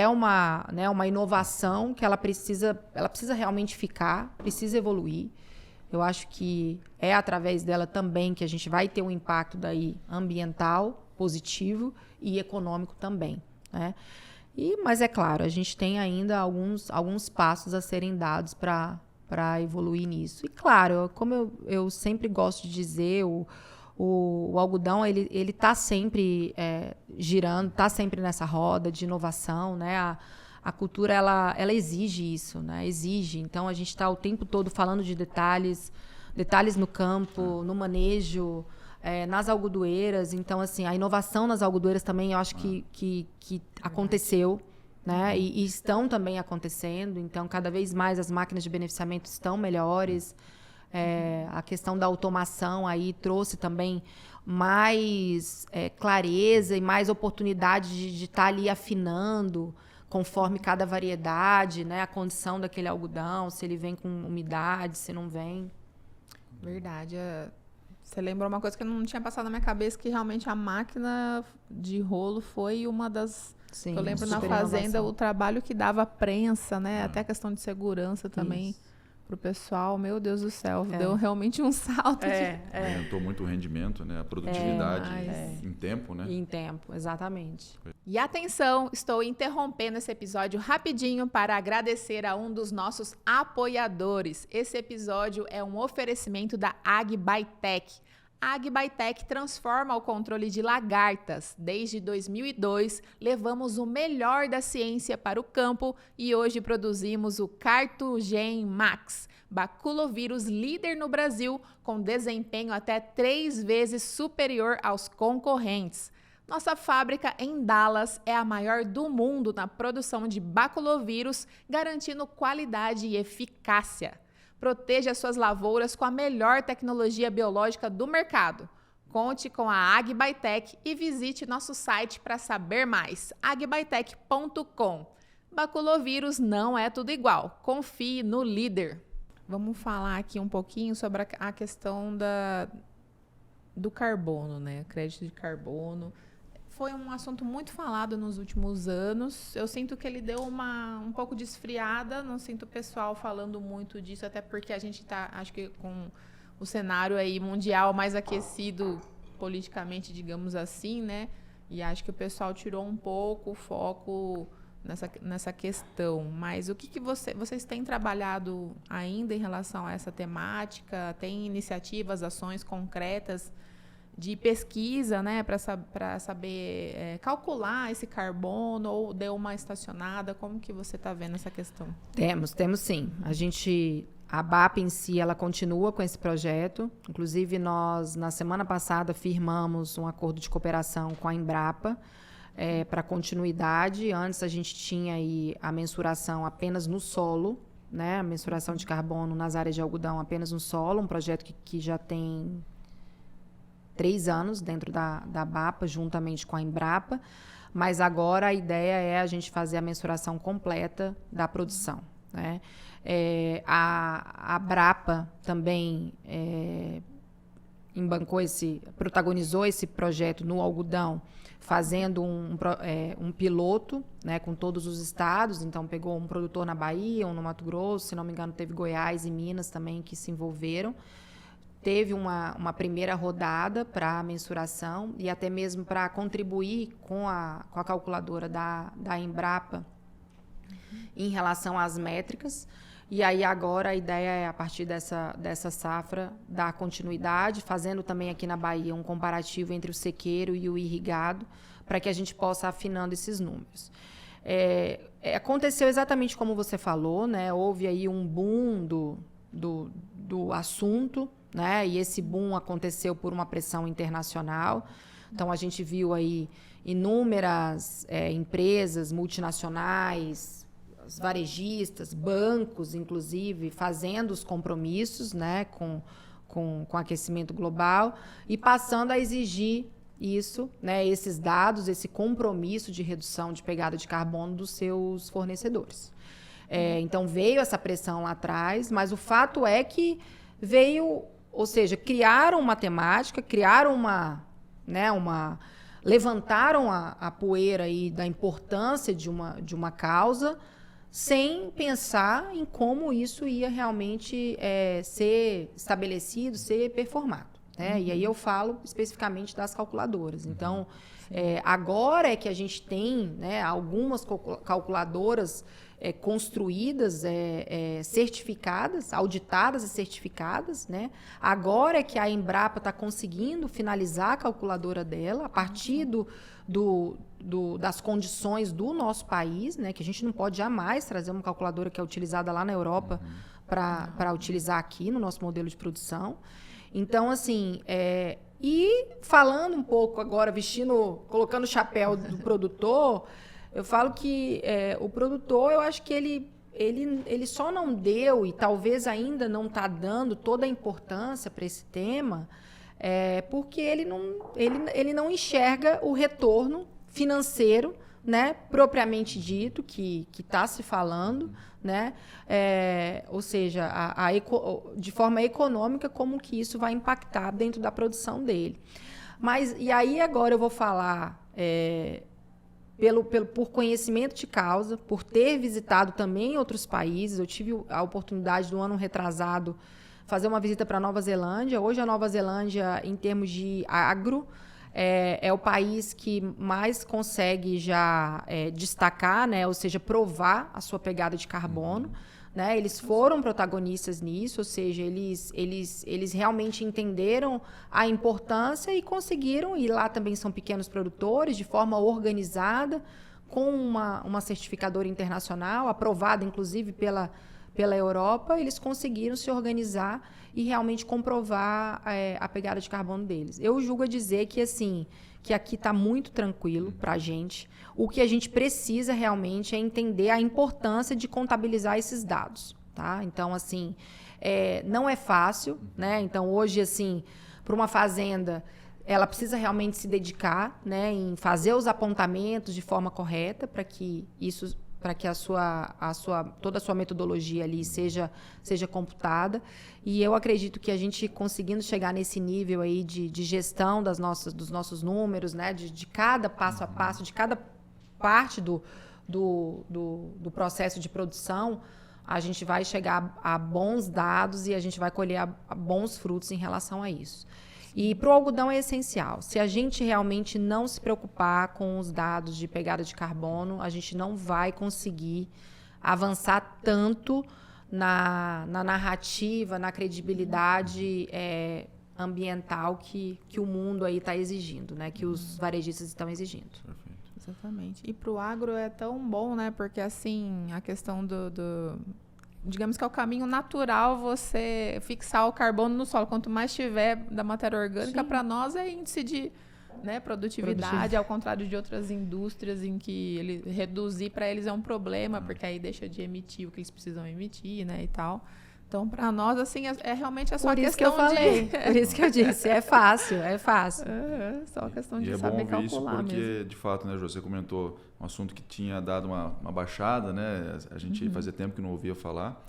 uma inovação que ela precisa realmente ficar, precisa evoluir. Eu acho que é através dela também que a gente vai ter um impacto daí ambiental positivo e econômico também, né? Mas é claro, a gente tem ainda alguns passos a serem dados para evoluir nisso. E claro, como eu sempre gosto de dizer, o algodão ele está sempre girando, está sempre nessa roda de inovação, né? A cultura ela exige isso, né? Exige. Então a gente está o tempo todo falando de detalhes no campo, no manejo, nas algodoeiras. Então assim, a inovação nas algodoeiras também eu acho que aconteceu, né? E estão também acontecendo. Então cada vez mais as máquinas de beneficiamento estão melhores. A questão da automação aí trouxe também mais clareza e mais oportunidade de estar ali afinando conforme cada variedade, né? A condição daquele algodão, se ele vem com umidade, se não vem. Verdade. Você lembrou uma coisa que não tinha passado na minha cabeça, que realmente a máquina de rolo foi uma das... Sim, eu lembro na fazenda inovação. o trabalho que dava prensa, né? Até a questão de segurança também. Isso. Pro pessoal, meu Deus do céu, deu realmente um salto. Aumentou muito o rendimento, né? A produtividade em tempo, né? Em tempo, exatamente. E atenção, estou interrompendo esse episódio rapidinho para agradecer a um dos nossos apoiadores. Esse episódio é um oferecimento da AgByTech. A AgByTech transforma o controle de lagartas. Desde 2002, levamos o melhor da ciência para o campo e hoje produzimos o Cartugen Max, baculovírus líder no Brasil, com desempenho até 3 vezes superior aos concorrentes. Nossa fábrica em Dallas é a maior do mundo na produção de baculovírus, garantindo qualidade e eficácia. Proteja suas lavouras com a melhor tecnologia biológica do mercado. Conte com a AgByTech e visite nosso site para saber mais, agbytech.com. Baculovírus não é tudo igual, confie no líder. Vamos falar aqui um pouquinho sobre a questão do carbono, né? Crédito de carbono. Foi um assunto muito falado nos últimos anos. Eu sinto que ele deu um pouco de esfriada, não sinto o pessoal falando muito disso, até porque a gente está, acho que com o cenário aí mundial mais aquecido politicamente, digamos assim, né? E acho que o pessoal tirou um pouco o foco nessa questão. Mas o que vocês têm trabalhado ainda em relação a essa temática? Tem iniciativas, ações concretas de pesquisa, né, para saber calcular esse carbono, ou deu uma estacionada? Como que você está vendo essa questão? Temos sim. A BAP em si, ela continua com esse projeto. Inclusive, nós, na semana passada, firmamos um acordo de cooperação com a Embrapa para continuidade. Antes, a gente tinha aí a mensuração apenas no solo, né, a mensuração de carbono nas áreas de algodão apenas no solo, um projeto que já tem 3 anos dentro da BAPA, juntamente com a Embrapa, mas agora a ideia é a gente fazer a mensuração completa da produção, né? A Brapa também protagonizou esse projeto no algodão, fazendo um piloto, né, com todos os estados. Então, pegou um produtor na Bahia, um no Mato Grosso, se não me engano, teve Goiás e Minas também que se envolveram. Teve uma primeira rodada para mensuração e até mesmo para contribuir com a calculadora da Embrapa em relação às métricas. E aí agora a ideia é, a partir dessa safra, dar continuidade, fazendo também aqui na Bahia um comparativo entre o sequeiro e o irrigado, para que a gente possa afinando esses números. Aconteceu exatamente como você falou, né? Houve aí um boom do assunto, né? E esse boom aconteceu por uma pressão internacional. Então, a gente viu aí inúmeras empresas multinacionais, varejistas, bancos, inclusive, fazendo os compromissos, né, com aquecimento global e passando a exigir isso, né, esses dados, esse compromisso de redução de pegada de carbono dos seus fornecedores. Então, veio essa pressão lá atrás, mas o fato é que ou seja, criaram uma temática, criaram levantaram a poeira aí da importância de uma causa, sem pensar em como isso ia realmente ser estabelecido, ser performado, né? E aí eu falo especificamente das calculadoras. Então, agora é que a gente tem, né, algumas calculadoras construídas, certificadas, auditadas e certificadas, né? Agora é que a Embrapa está conseguindo finalizar a calculadora dela a partir das condições do nosso país, né? Que a gente não pode jamais trazer uma calculadora que é utilizada lá na Europa para utilizar aqui no nosso modelo de produção. Então, assim, e falando um pouco agora, colocando o chapéu do produtor, eu falo que o produtor, eu acho que ele só não deu, e talvez ainda não está dando toda a importância para esse tema, porque ele não enxerga o retorno financeiro, né, propriamente dito, que está se falando, né? Ou seja, de forma econômica, como que isso vai impactar dentro da produção dele. E aí agora eu vou falar por conhecimento de causa, por ter visitado também outros países. Eu tive a oportunidade do ano retrasado fazer uma visita para a Nova Zelândia. Hoje a Nova Zelândia, em termos de agro, é o país que mais consegue já destacar, né? Ou seja, provar a sua pegada de carbono, né? Eles foram protagonistas nisso, ou seja, eles realmente entenderam a importância e conseguiram, e lá também são pequenos produtores, de forma organizada, com uma certificadora internacional, aprovada inclusive pela Europa, eles conseguiram se organizar e realmente comprovar a pegada de carbono deles. Eu julgo a dizer que, assim, que aqui está muito tranquilo para a gente. O que a gente precisa realmente é entender a importância de contabilizar esses dados, tá? Então, assim, não é fácil, né? Então, hoje, assim, para uma fazenda, ela precisa realmente se dedicar, né, em fazer os apontamentos de forma correta para que toda a sua metodologia ali seja computada. E eu acredito que a gente conseguindo chegar nesse nível aí de gestão dos nossos números, né, de cada passo a passo, de cada parte do processo de produção, a gente vai chegar a bons dados e a gente vai colher a bons frutos em relação a isso. E para o algodão é essencial. Se a gente realmente não se preocupar com os dados de pegada de carbono, a gente não vai conseguir avançar tanto na narrativa, na credibilidade ambiental que o mundo aí está exigindo, né? Que os varejistas estão exigindo. Perfeito. Exatamente. E para o agro é tão bom, né? Porque, assim, a questão digamos que é o caminho natural você fixar o carbono no solo. Quanto mais tiver da matéria orgânica, para nós é índice de produtividade, ao contrário de outras indústrias em que reduzir para eles é um problema, porque aí deixa de emitir o que eles precisam emitir, né, e tal. Então, para nós, assim, é realmente a só por isso questão que eu falei, por isso que eu disse, é fácil. Só questão de e saber é bom ver isso calcular porque, mesmo. de fato, né, você comentou um assunto que tinha dado uma baixada, né? A gente fazia tempo que não ouvia falar,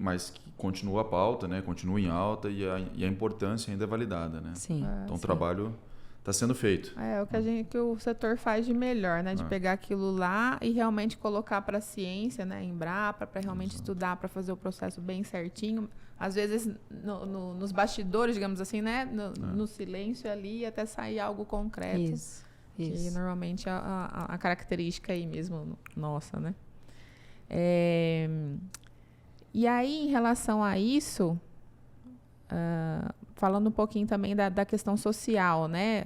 mas que continua a pauta, né? Continua em alta e a importância ainda é validada, né? Sim. Então, o trabalho está sendo feito. É o que o setor faz de melhor, né? De pegar aquilo lá e realmente colocar para a ciência, né? Embrapa, para realmente estudar, para fazer o processo bem certinho. Às vezes, nos bastidores, digamos assim, né? No silêncio ali, até sair algo concreto. Isso. Que normalmente é a característica aí mesmo nossa, né? E aí, em relação a isso... falando um pouquinho também da questão social, né?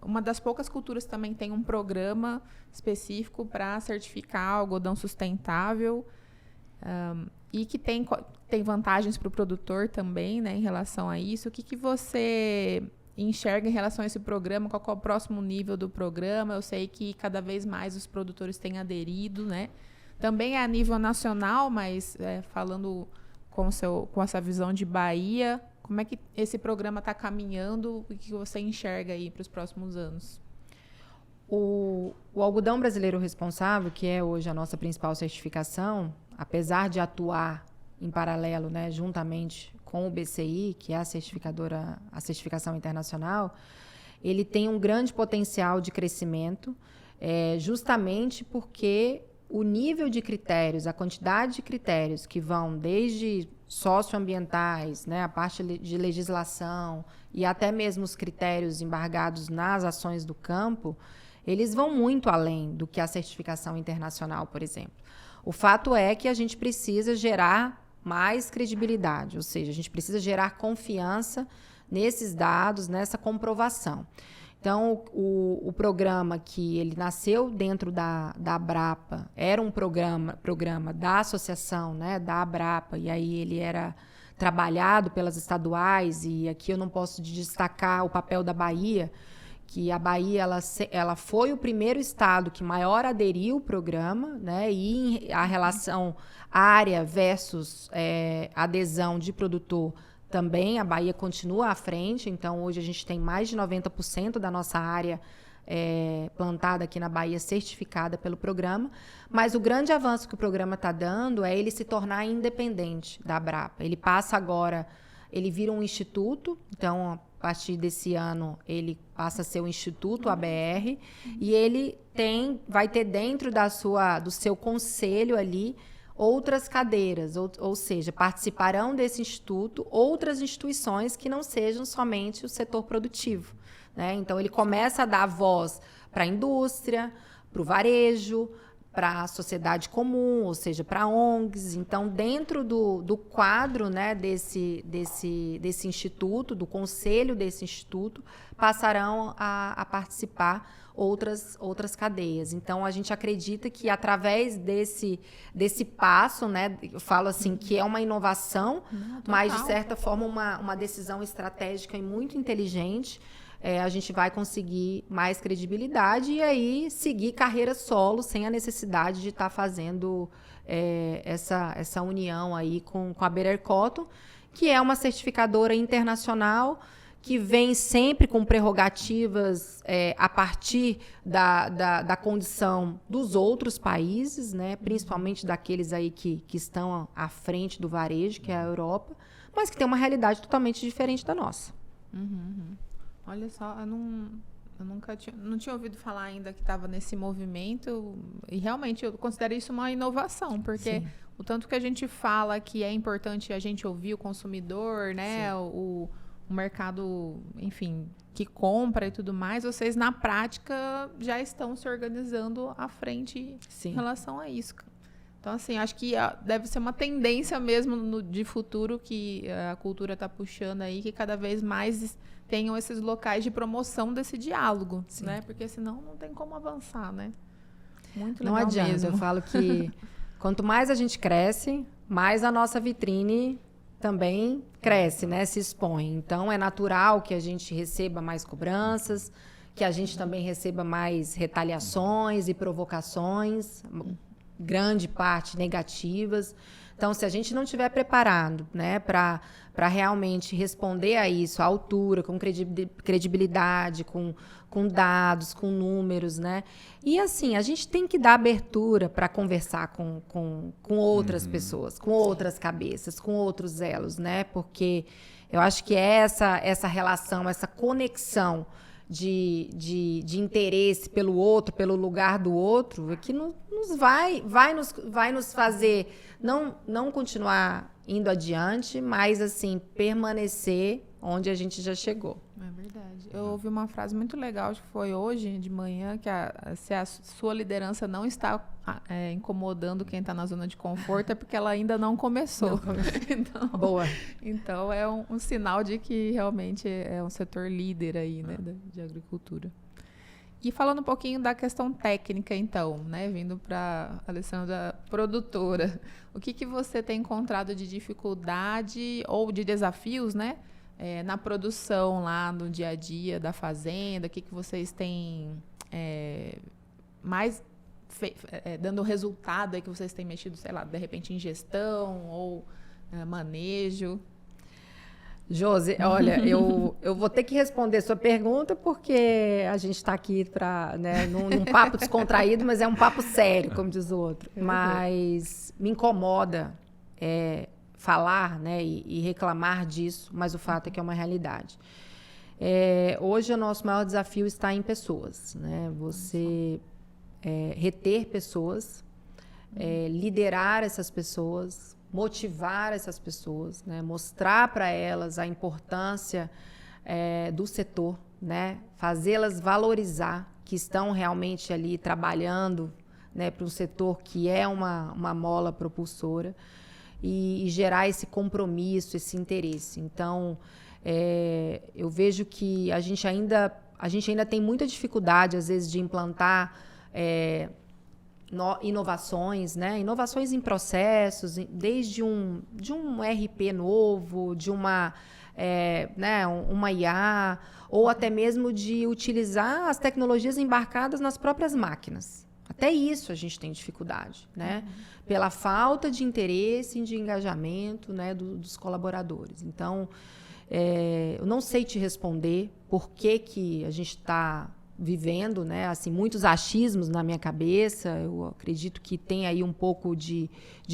Uma das poucas culturas também tem um programa específico para certificar algodão sustentável e que tem vantagens para o produtor também, né? Em relação a isso. O que você enxerga em relação a esse programa? Qual é o próximo nível do programa? Eu sei que cada vez mais os produtores têm aderido, né? Também é a nível nacional, mas falando com essa visão de Bahia, como é que esse programa está caminhando e o que você enxerga aí para os próximos anos? O algodão brasileiro responsável, que é hoje a nossa principal certificação, apesar de atuar em paralelo, né, juntamente com o BCI, que é a certificação internacional, ele tem um grande potencial de crescimento, justamente porque o nível de critérios, a quantidade de critérios que vão desde socioambientais, né, a parte de legislação e até mesmo os critérios embargados nas ações do campo, eles vão muito além do que a certificação internacional, por exemplo. O fato é que a gente precisa gerar mais credibilidade, ou seja, a gente precisa gerar confiança nesses dados, nessa comprovação. Então, o programa que ele nasceu dentro da Abrapa era um programa da associação, né, da Abrapa, e aí ele era trabalhado pelas estaduais, e aqui eu não posso destacar o papel da Bahia, que a Bahia ela foi o primeiro estado que maior aderiu ao programa, né, e a relação área versus adesão de produtor também, a Bahia continua à frente, então hoje a gente tem mais de 90% da nossa área plantada aqui na Bahia certificada pelo programa, mas o grande avanço que o programa está dando é ele se tornar independente da Abrapa. Ele passa agora, ele vira um instituto, então a partir desse ano ele passa a ser o Instituto ABR, e ele vai ter dentro do seu conselho ali outras cadeiras, ou seja, participarão desse instituto outras instituições que não sejam somente o setor produtivo, né? Então, ele começa a dar voz para a indústria, para o varejo, para a sociedade comum, ou seja, para ONGs. Então, dentro do quadro, né, desse instituto, do conselho desse instituto, passarão a participar outras cadeias. Então, a gente acredita que através desse passo, né, eu falo assim, que é uma inovação, mas, de certa forma, uma decisão estratégica e muito inteligente, a gente vai conseguir mais credibilidade e aí seguir carreira solo sem a necessidade de estar fazendo essa união aí com a Better Cotton, que é uma certificadora internacional que vem sempre com prerrogativas a partir da condição dos outros países, né? Principalmente daqueles aí que estão à frente do varejo, que é a Europa, mas que tem uma realidade totalmente diferente da nossa. Olha só, eu nunca tinha ouvido falar ainda que estava nesse movimento, e realmente eu considero isso uma inovação, porque o tanto que a gente fala que é importante a gente ouvir o consumidor, né? O mercado, enfim, que compra e tudo mais, vocês na prática já estão se organizando à frente em relação a isso. Então, assim, acho que deve ser uma tendência mesmo de futuro que a cultura está puxando aí, que cada vez mais tenham esses locais de promoção desse diálogo, né? Porque senão não tem como avançar, né? Muito legal. Não adianta, mesmo. eu falo que quanto mais a gente cresce, mais a nossa vitrine também cresce, né? Se expõe. Então, é natural que a gente receba mais cobranças, que a gente também receba mais retaliações e provocações, grande parte negativas. Então, se a gente não estiver preparado, né, para realmente responder a isso à altura, com credibilidade, com dados, com números, né? E assim, a gente tem que dar abertura para conversar com outras pessoas, com outras cabeças, com outros elos, né? Porque eu acho que é essa relação, essa conexão de interesse pelo outro, pelo lugar do outro, que vai nos fazer não continuar indo adiante, mas assim, permanecer onde a gente já chegou. É verdade. Eu ouvi uma frase muito legal, acho que foi hoje de manhã, que se a sua liderança não está incomodando quem está na zona de conforto, é porque ela ainda não começou. Então, boa. Então, é um sinal de que realmente é um setor líder aí, né, de agricultura. E falando um pouquinho da questão técnica, então, né, vindo para a Alessandra, produtora, o que você tem encontrado de dificuldade ou de desafios, né, na produção lá no dia a dia da fazenda? O que vocês têm mais dando resultado aí, que vocês têm mexido, sei lá, de repente em gestão ou manejo? Josi, olha, eu vou ter que responder sua pergunta porque a gente está aqui num papo descontraído, mas é um papo sério, como diz o outro. Mas me incomoda falar, né, e reclamar disso, mas o fato é que é uma realidade. Hoje o nosso maior desafio está em pessoas, né? Você reter pessoas, liderar essas pessoas, motivar essas pessoas, né? Mostrar para elas a importância do setor, né? Fazê-las valorizar que estão realmente ali trabalhando, né, para um setor que é uma mola propulsora e gerar esse compromisso, esse interesse. Então, eu vejo que a gente ainda tem muita dificuldade, às vezes, de implantar inovações, né? Inovações em processos, desde de um RP novo, de uma IA, ou até mesmo de utilizar as tecnologias embarcadas nas próprias máquinas. Até isso a gente tem dificuldade, né? Pela falta de interesse e de engajamento, né, dos colaboradores. Então, eu não sei te responder por que a gente está vivendo, né, assim, muitos achismos na minha cabeça. Eu acredito que tem aí um pouco de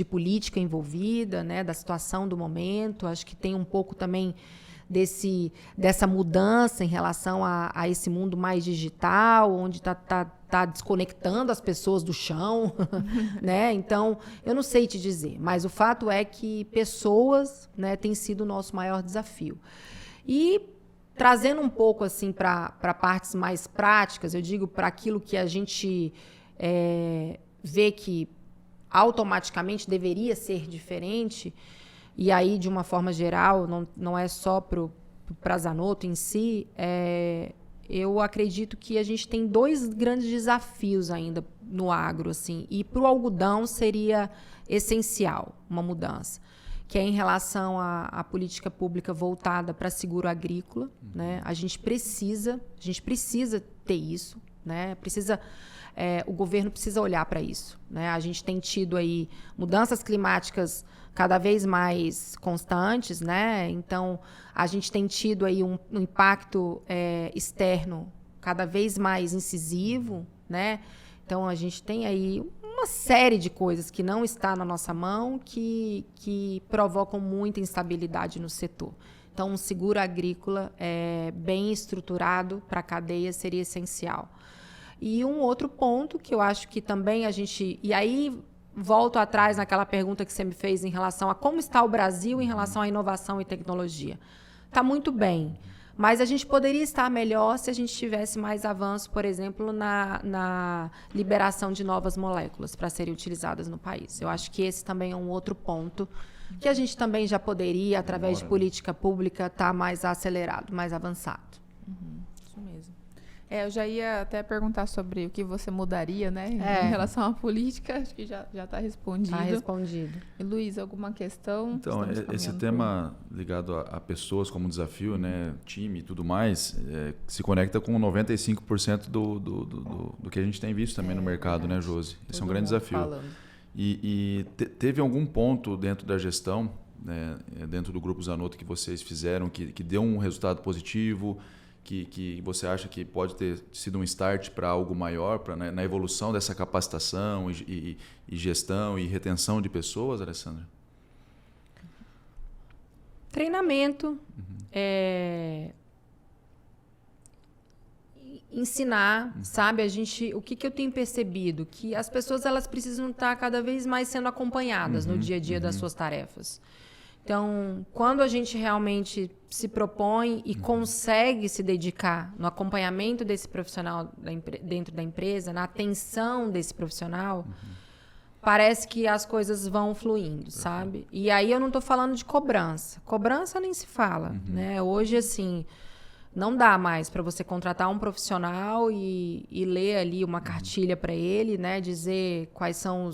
política envolvida, né, da situação do momento. Acho que tem um pouco também dessa mudança em relação a esse mundo mais digital, onde está desconectando as pessoas do chão, né? Então, eu não sei te dizer, mas o fato é que pessoas, né, tem sido o nosso maior desafio. E trazendo um pouco assim para partes mais práticas, eu digo para aquilo que a gente vê que automaticamente deveria ser diferente. E aí, de uma forma geral, não é só para a Zanotto em si, eu acredito que a gente tem 2 grandes desafios ainda no agro, assim, e para o algodão seria essencial uma mudança, que é em relação à política pública voltada para seguro agrícola, né? A gente precisa ter isso, né? O governo precisa olhar para isso, né? A gente tem tido aí mudanças climáticas cada vez mais constantes, né? Então, a gente tem tido aí um impacto externo cada vez mais incisivo, né? Então, a gente tem aí uma série de coisas que não está na nossa mão que provocam muita instabilidade no setor. Então, um seguro agrícola bem estruturado para a cadeia seria essencial. E um outro ponto que eu acho que também a gente... E aí, volto atrás naquela pergunta que você me fez em relação a como está o Brasil em relação à inovação e tecnologia. Está muito bem. Mas a gente poderia estar melhor se a gente tivesse mais avanço, por exemplo, na liberação de novas moléculas para serem utilizadas no país. Eu acho que esse também é um outro ponto que a gente também já poderia, através de política pública, estar mais acelerado, mais avançado. Isso mesmo. Eu já ia até perguntar sobre o que você mudaria, né, em relação à política. Acho que já está respondido. Está respondido. E, Luiz, alguma questão? Então, esse tema ligado a pessoas como desafio, né, time e tudo mais, se conecta com 95% do que a gente tem visto também no mercado, né, Josi? Esse é um grande desafio. E teve algum ponto dentro da gestão, né, dentro do Grupo Zanotto que vocês fizeram, que deu um resultado positivo, que você acha que pode ter sido um start para algo maior, na evolução dessa capacitação e gestão e retenção de pessoas, Alessandra? Treinamento, ensinar, sabe? O que eu tenho percebido? Que as pessoas elas precisam estar cada vez mais sendo acompanhadas no dia a dia das suas tarefas. Então, quando a gente realmente se propõe e consegue se dedicar no acompanhamento desse profissional dentro da empresa, na atenção desse profissional, parece que as coisas vão fluindo, sabe? E aí eu não estou falando de cobrança. Cobrança nem se fala, né? Hoje, assim, não dá mais para você contratar um profissional e ler ali uma cartilha para ele, né? Dizer quais são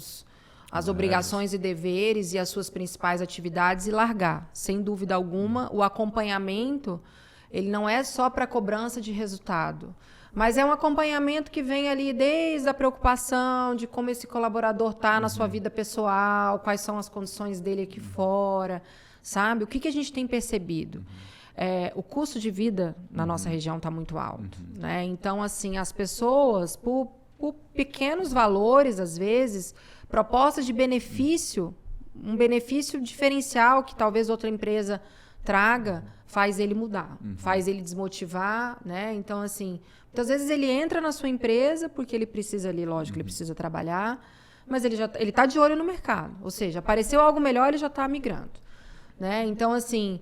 as obrigações e deveres e as suas principais atividades e largar. Sem dúvida alguma, o acompanhamento, ele não é só para cobrança de resultado, mas é um acompanhamento que vem ali desde a preocupação de como esse colaborador está na sua vida pessoal, quais são as condições dele aqui fora, sabe? O que a gente tem percebido? O custo de vida na nossa região está muito alto, né? Então, assim, as pessoas, por pequenos valores, às vezes, propostas de benefício, um benefício diferencial que talvez outra empresa traga, faz ele mudar, faz ele desmotivar, né? Então, assim, muitas vezes ele entra na sua empresa porque ele precisa ali, lógico, ele precisa trabalhar, mas ele está de olho no mercado. Ou seja, apareceu algo melhor, ele já está migrando, né? Então, assim,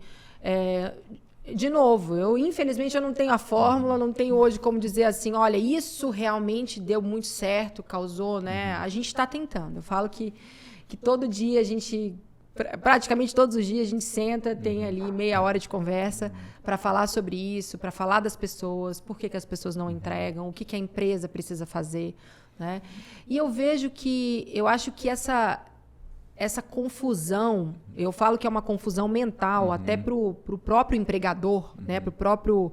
de novo, infelizmente eu não tenho a fórmula, não tenho hoje como dizer assim, olha, isso realmente deu muito certo, causou, né? A gente está tentando. Eu falo que todo dia a gente, praticamente todos os dias a gente senta, tem ali meia hora de conversa para falar sobre isso, para falar das pessoas, por que as pessoas não entregam, o que a empresa precisa fazer, né? E eu acho que essa confusão, eu falo que é uma confusão mental, até para o próprio empregador, né, para o próprio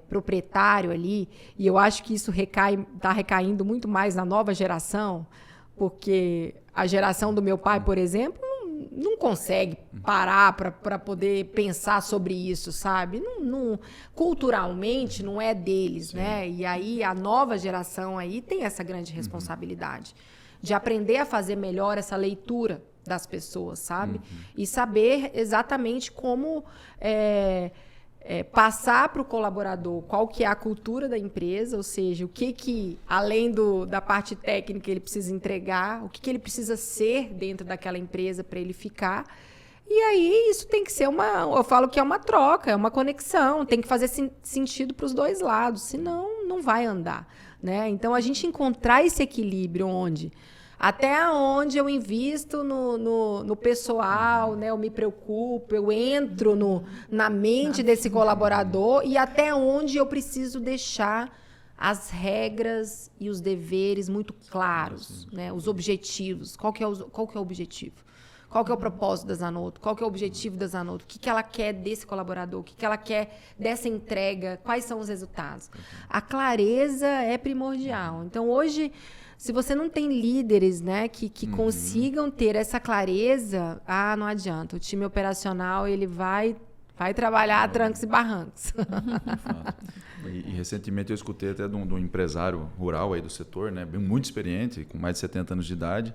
proprietário ali, e eu acho que isso está recaindo muito mais na nova geração, porque a geração do meu pai, por exemplo, não consegue parar para poder pensar sobre isso, sabe? Culturalmente não é deles, né? E aí a nova geração aí tem essa grande responsabilidade de aprender a fazer melhor essa leitura das pessoas, sabe? E saber exatamente como passar para o colaborador qual que é a cultura da empresa, ou seja, o que além da parte técnica ele precisa entregar, o que ele precisa ser dentro daquela empresa para ele ficar. E aí isso tem que ser eu falo que é uma troca, é uma conexão, tem que fazer sentido para os dois lados, senão não vai andar, né? Então a gente encontrar esse equilíbrio até onde eu invisto no pessoal, né? Eu me preocupo, eu entro na mente desse colaborador e até onde eu preciso deixar as regras e os deveres muito claros, né? Os objetivos. Qual que é o objetivo? Qual que é o propósito da Zanotto? Qual que é o objetivo da Zanotto? O que ela quer desse colaborador? O que ela quer dessa entrega? Quais são os resultados? A clareza é primordial. Então, hoje, se você não tem líderes, né, que consigam ter essa clareza, não adianta. O time operacional, ele vai trabalhar a trancos e barrancos. E recentemente eu escutei até de um empresário rural aí do setor, né, muito experiente, com mais de 70 anos de idade,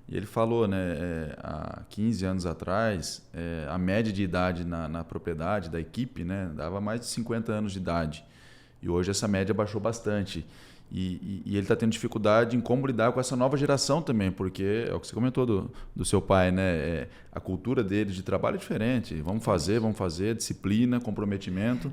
e ele falou, né, há 15 anos atrás, a média de idade na propriedade da equipe, né, dava mais de 50 anos de idade. E hoje essa média baixou bastante. E ele está tendo dificuldade em como lidar com essa nova geração também, porque é o que você comentou do seu pai, né? A cultura dele de trabalho é diferente. Vamos fazer, disciplina, comprometimento.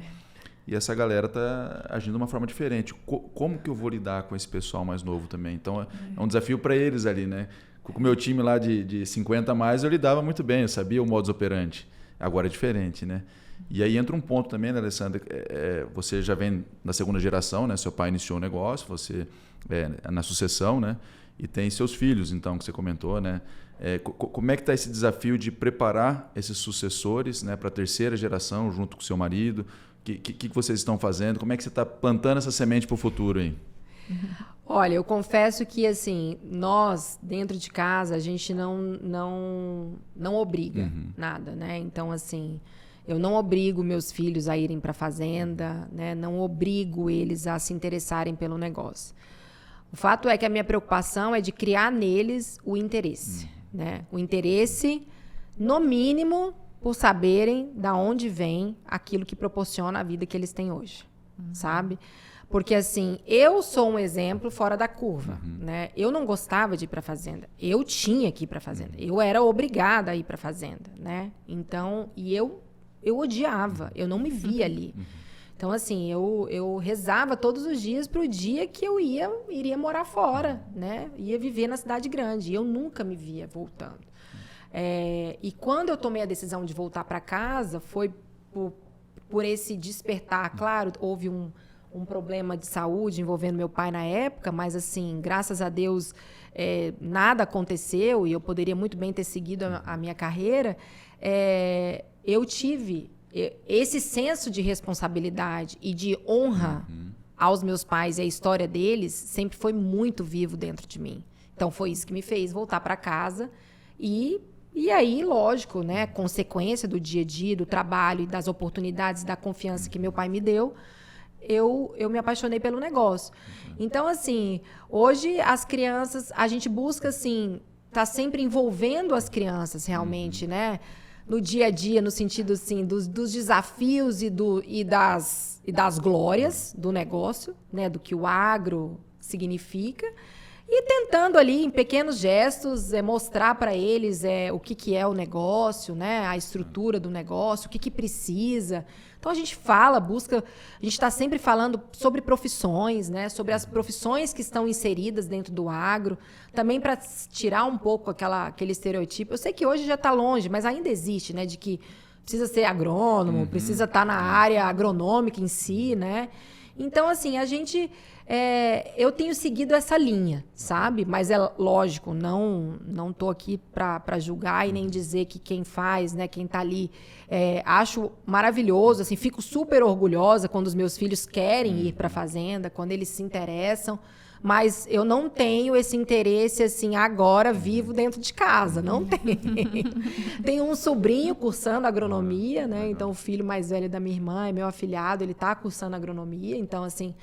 E essa galera está agindo de uma forma diferente. Como que eu vou lidar com esse pessoal mais novo também? Então, é um desafio para eles ali, né? Com o meu time lá de 50 a mais, eu lidava muito bem, eu sabia o modus operandi. Agora é diferente, né? E aí entra um ponto também, né, Alessandra? Você já vem da segunda geração, né? Seu pai iniciou o negócio, você na sucessão, né? E tem seus filhos, então, que você comentou, né? Como é que está esse desafio de preparar esses sucessores, né, para a terceira geração, junto com o seu marido? O que vocês estão fazendo? Como é que você está plantando essa semente para o futuro aí? Olha, eu confesso que, assim, nós, dentro de casa, a gente não obriga nada, né? Então, assim, eu não obrigo meus filhos a irem para a fazenda, né? Não obrigo eles a se interessarem pelo negócio. O fato é que a minha preocupação é de criar neles o interesse, né? O interesse, no mínimo, por saberem da onde vem aquilo que proporciona a vida que eles têm hoje, sabe? Porque, assim, eu sou um exemplo fora da curva, né? Eu não gostava de ir para a fazenda. Eu tinha que ir para a fazenda. Eu era obrigada a ir para a fazenda, né? Então, e eu odiava. Eu não me via ali. Então, assim, eu rezava todos os dias para o dia que eu iria morar fora, né? Ia viver na cidade grande. E eu nunca me via voltando. E quando eu tomei a decisão de voltar para casa, foi por esse despertar. Claro, houve um problema de saúde envolvendo meu pai na época, mas, assim, graças a Deus, nada aconteceu e eu poderia muito bem ter seguido a minha carreira. Eu tive esse senso de responsabilidade e de honra aos meus pais e a história deles sempre foi muito vivo dentro de mim. Então, foi isso que me fez voltar para casa e aí, lógico, né, consequência do dia a dia, do trabalho e das oportunidades, da confiança que meu pai me deu, eu me apaixonei pelo negócio. Então, assim, hoje as crianças, a gente busca, assim, tá sempre envolvendo as crianças realmente, né? No dia a dia, no sentido, assim, dos desafios e das glórias do negócio, né? Do que o agro significa. E tentando ali, em pequenos gestos, mostrar para eles o que é o negócio, né? A estrutura do negócio, o que precisa. Então, a gente busca... A gente está sempre falando sobre profissões, né? Sobre as profissões que estão inseridas dentro do agro. Também para tirar um pouco aquele estereotipo. Eu sei que hoje já está longe, mas ainda existe, né? De que precisa ser agrônomo, precisa estar na área agronômica em si, né? Então, assim, a gente... eu tenho seguido essa linha, sabe? Mas é lógico, não tô aqui para julgar e nem dizer que quem faz, né, quem tá ali, acho maravilhoso, assim, fico super orgulhosa quando os meus filhos querem ir para a fazenda, quando eles se interessam, mas eu não tenho esse interesse, assim, agora vivo dentro de casa, não tenho. Tenho um sobrinho cursando agronomia, né? Então, o filho mais velho da minha irmã é meu afilhado, ele tá cursando agronomia, então, assim...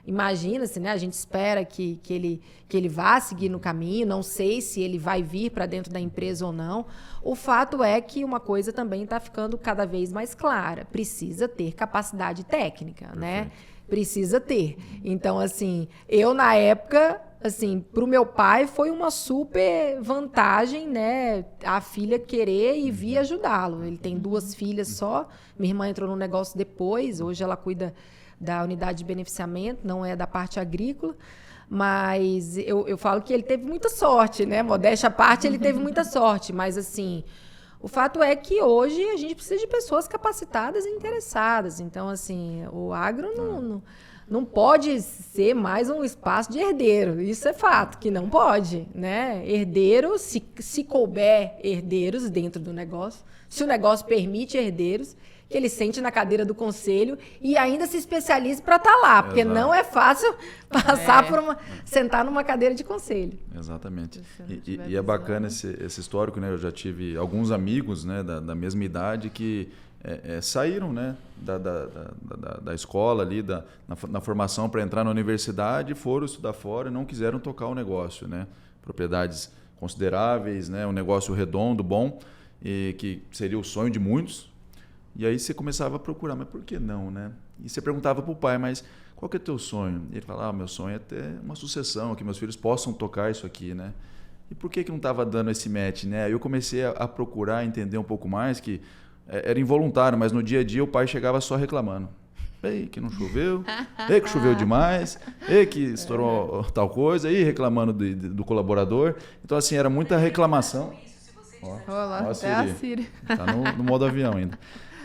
Imagina-se, né? A gente espera que ele vá seguir no caminho. Não sei se ele vai vir para dentro da empresa ou não. O fato é que uma coisa também está ficando cada vez mais clara. Precisa ter capacidade técnica, né? Precisa ter. Então, assim, eu na época, assim, para o meu pai foi uma super vantagem, né? A filha querer e vir ajudá-lo. Ele tem 2 filhas só. Minha irmã entrou no negócio depois. Hoje ela cuida da unidade de beneficiamento, não é da parte agrícola, mas eu falo que ele teve muita sorte, né? Modéstia à parte, ele teve muita sorte, mas, assim, o fato é que hoje a gente precisa de pessoas capacitadas e interessadas. Então, assim, o agro não pode ser mais um espaço de herdeiro. Isso é fato, que não pode, né? Herdeiro, se couber herdeiros dentro do negócio, se o negócio permite herdeiros, que ele sente na cadeira do conselho e ainda se especialize para estar lá, porque Exato. não é fácil passar sentar numa cadeira de conselho. Exatamente. E é bacana esse histórico, né? Eu já tive alguns amigos, né, da mesma idade que saíram, né, da escola ali, na formação para entrar na universidade, foram estudar fora e não quiseram tocar o negócio, né? Propriedades consideráveis, né? Um negócio redondo, bom, e que seria o sonho de muitos. E aí você começava a procurar, mas por que não, né? E você perguntava para o pai, mas qual que é o teu sonho? E ele falava, meu sonho é ter uma sucessão, que meus filhos possam tocar isso aqui, né? E por que não estava dando esse match, né? Aí eu comecei a procurar entender um pouco mais, que era involuntário, mas no dia a dia o pai chegava só reclamando. Ei, que não choveu, ei, que choveu demais, ei, que estourou tal coisa, aí reclamando do colaborador. Então, assim, era muita reclamação. Olá, até a Siri. Está no modo avião ainda.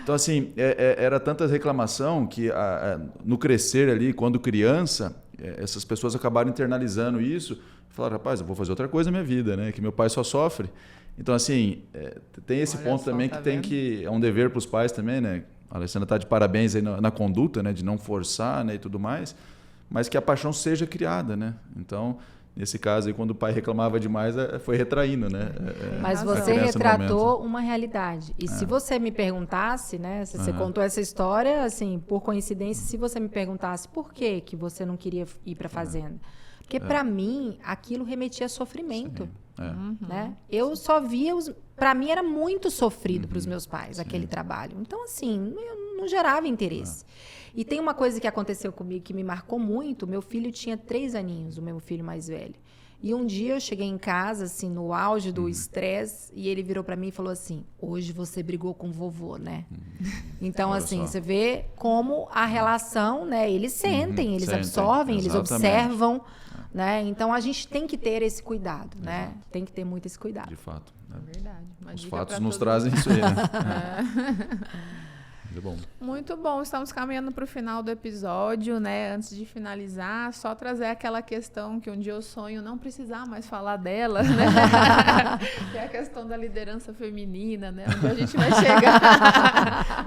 Então, assim, era tanta reclamação que no crescer ali, quando criança, essas pessoas acabaram internalizando isso. Falaram, rapaz, eu vou fazer outra coisa na minha vida, né? Que meu pai só sofre. Então, assim, tem esse ponto também que tem que... É um dever para os pais também, né? A Alessandra está de parabéns aí na conduta, né? De não forçar, né? E tudo mais. Mas que a paixão seja criada, né? Então... Nesse caso aí, quando o pai reclamava demais, foi retraindo, né? Mas você retratou uma realidade. E se você me perguntasse, né? Se você contou essa história, assim, por coincidência, se você me perguntasse por que você não queria ir para a fazenda. Porque, para mim, aquilo remetia a sofrimento. Né? Eu só via... Para mim, era muito sofrido para os meus pais, aquele trabalho. Então, assim, eu não gerava interesse. E tem uma coisa que aconteceu comigo que me marcou muito. Meu filho tinha 3 aninhos, o meu filho mais velho. E um dia eu cheguei em casa, assim, no auge do estresse, e ele virou para mim e falou assim, hoje você brigou com o vovô, né? Então, assim, você vê como a relação, né? Eles sentem, eles absorvem, eles observam, né? Então, a gente tem que ter esse cuidado, né? Tem que ter muito esse cuidado. De fato. É verdade. Os fatos nos trazem isso aí, né? Bom. Muito bom, estamos caminhando para o final do episódio, né? Antes de finalizar, só trazer aquela questão que um dia eu sonho não precisar mais falar dela, né? Que é a questão da liderança feminina, né? Onde a gente vai chegar.